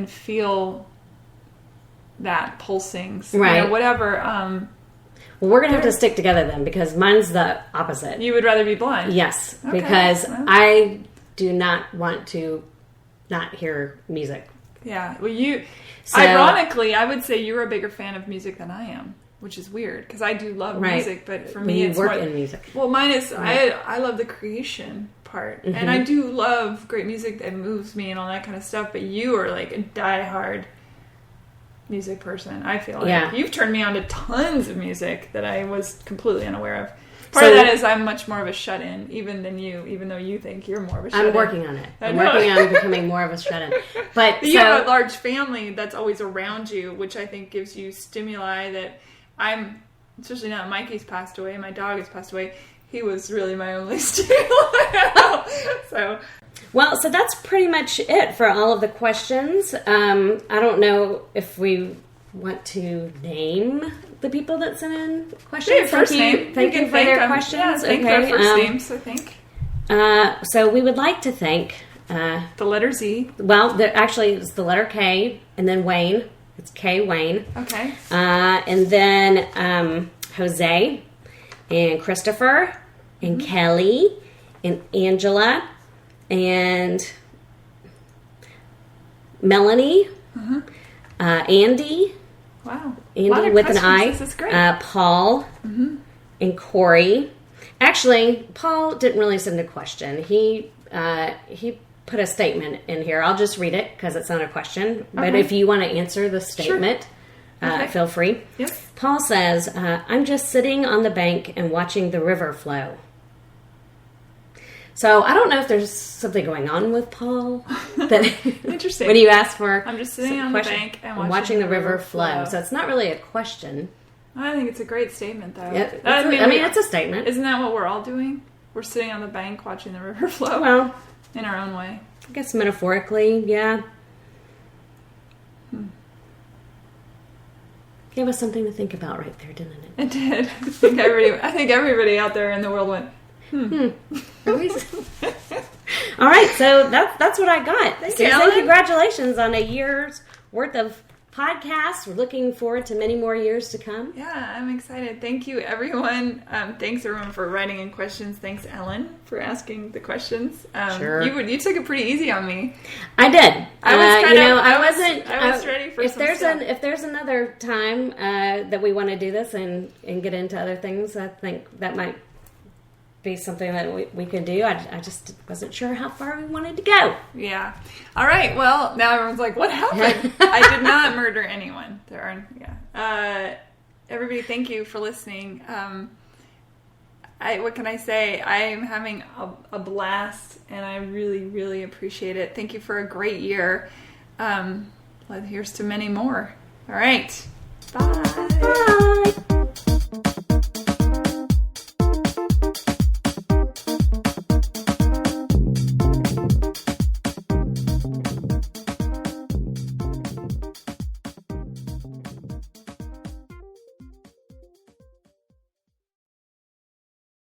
feel that pulsing.
Right.
Whatever.
Well, we're going to have to stick together then, because mine's the opposite.
You would rather be blind?
Yes, okay. Because I do not want to not hear music.
Yeah. Well, ironically, I would say you're a bigger fan of music than I am. which is weird because I do love
Right.
music, but for
When
me,
you
it's
work
more,
in music.
well, mine is
Right.
I love the creation part, and I do love great music that moves me and all that kind of stuff. But you are like a diehard music person. I feel like you've turned me on to tons of music that I was completely unaware of. Part of that is I'm much more of a shut-in, even than you, even though you think you're more of a shut-in.
I'm working on it. I'm working on becoming more of a shut-in. But
you have a large family that's always around you, which I think gives you stimuli that I'm, especially now that Mikey's passed away, my dog has passed away, he was really my only stimuli. So
that's pretty much it for all of the questions. I don't know if we want to name the people that sent in questions. Thank you for their questions.
Yeah, thank their first names, I think.
So we would like to thank...
the letter Z.
Well, actually, it's the letter K, and then Wayne. It's K. Wayne.
Okay.
And then Jose, and Christopher, and Kelly, and Angela, and Melanie, Andy.
Wow.
Andy with an I.
This is great.
Paul, and Corey. Actually, Paul didn't really send a question. He put a statement in here. I'll just read it because it's not a question. But if you want to answer the statement, feel free.
Yep.
Paul says, I'm just sitting on the bank and watching the river flow. So I don't know if there's something going on with Paul. That
Interesting.
When you ask for
I'm just sitting on the bank and
watching the river flow. So it's not really a question.
I think it's a great statement, though.
It's a statement.
Isn't that what we're all doing? We're sitting on the bank watching the river flow.
Well,
in our own way.
I guess metaphorically, yeah. Gave us something to think about right there, didn't it?
It did. I think everybody out there in the world went,
All right, so that's what I got.
Thank you, Ellen.
Congratulations on a year's worth of podcasts. We're looking forward to many more years to come.
Yeah, I'm excited. Thank you, everyone. Thanks, everyone, for writing in questions. Thanks, Ellen, for asking the questions.
Sure.
You took it pretty easy on me.
I did. I
was ready for some stuff.
If there's another time that we want to do this and get into other things, I think that might be something that we could do. I just wasn't sure how far we wanted to go.
Yeah. All right. Well, now everyone's like, what happened? I did not murder anyone. Everybody, thank you for listening. What can I say? I am having a blast, and I really, really appreciate it. Thank you for a great year. Here's to many more. All right. Bye.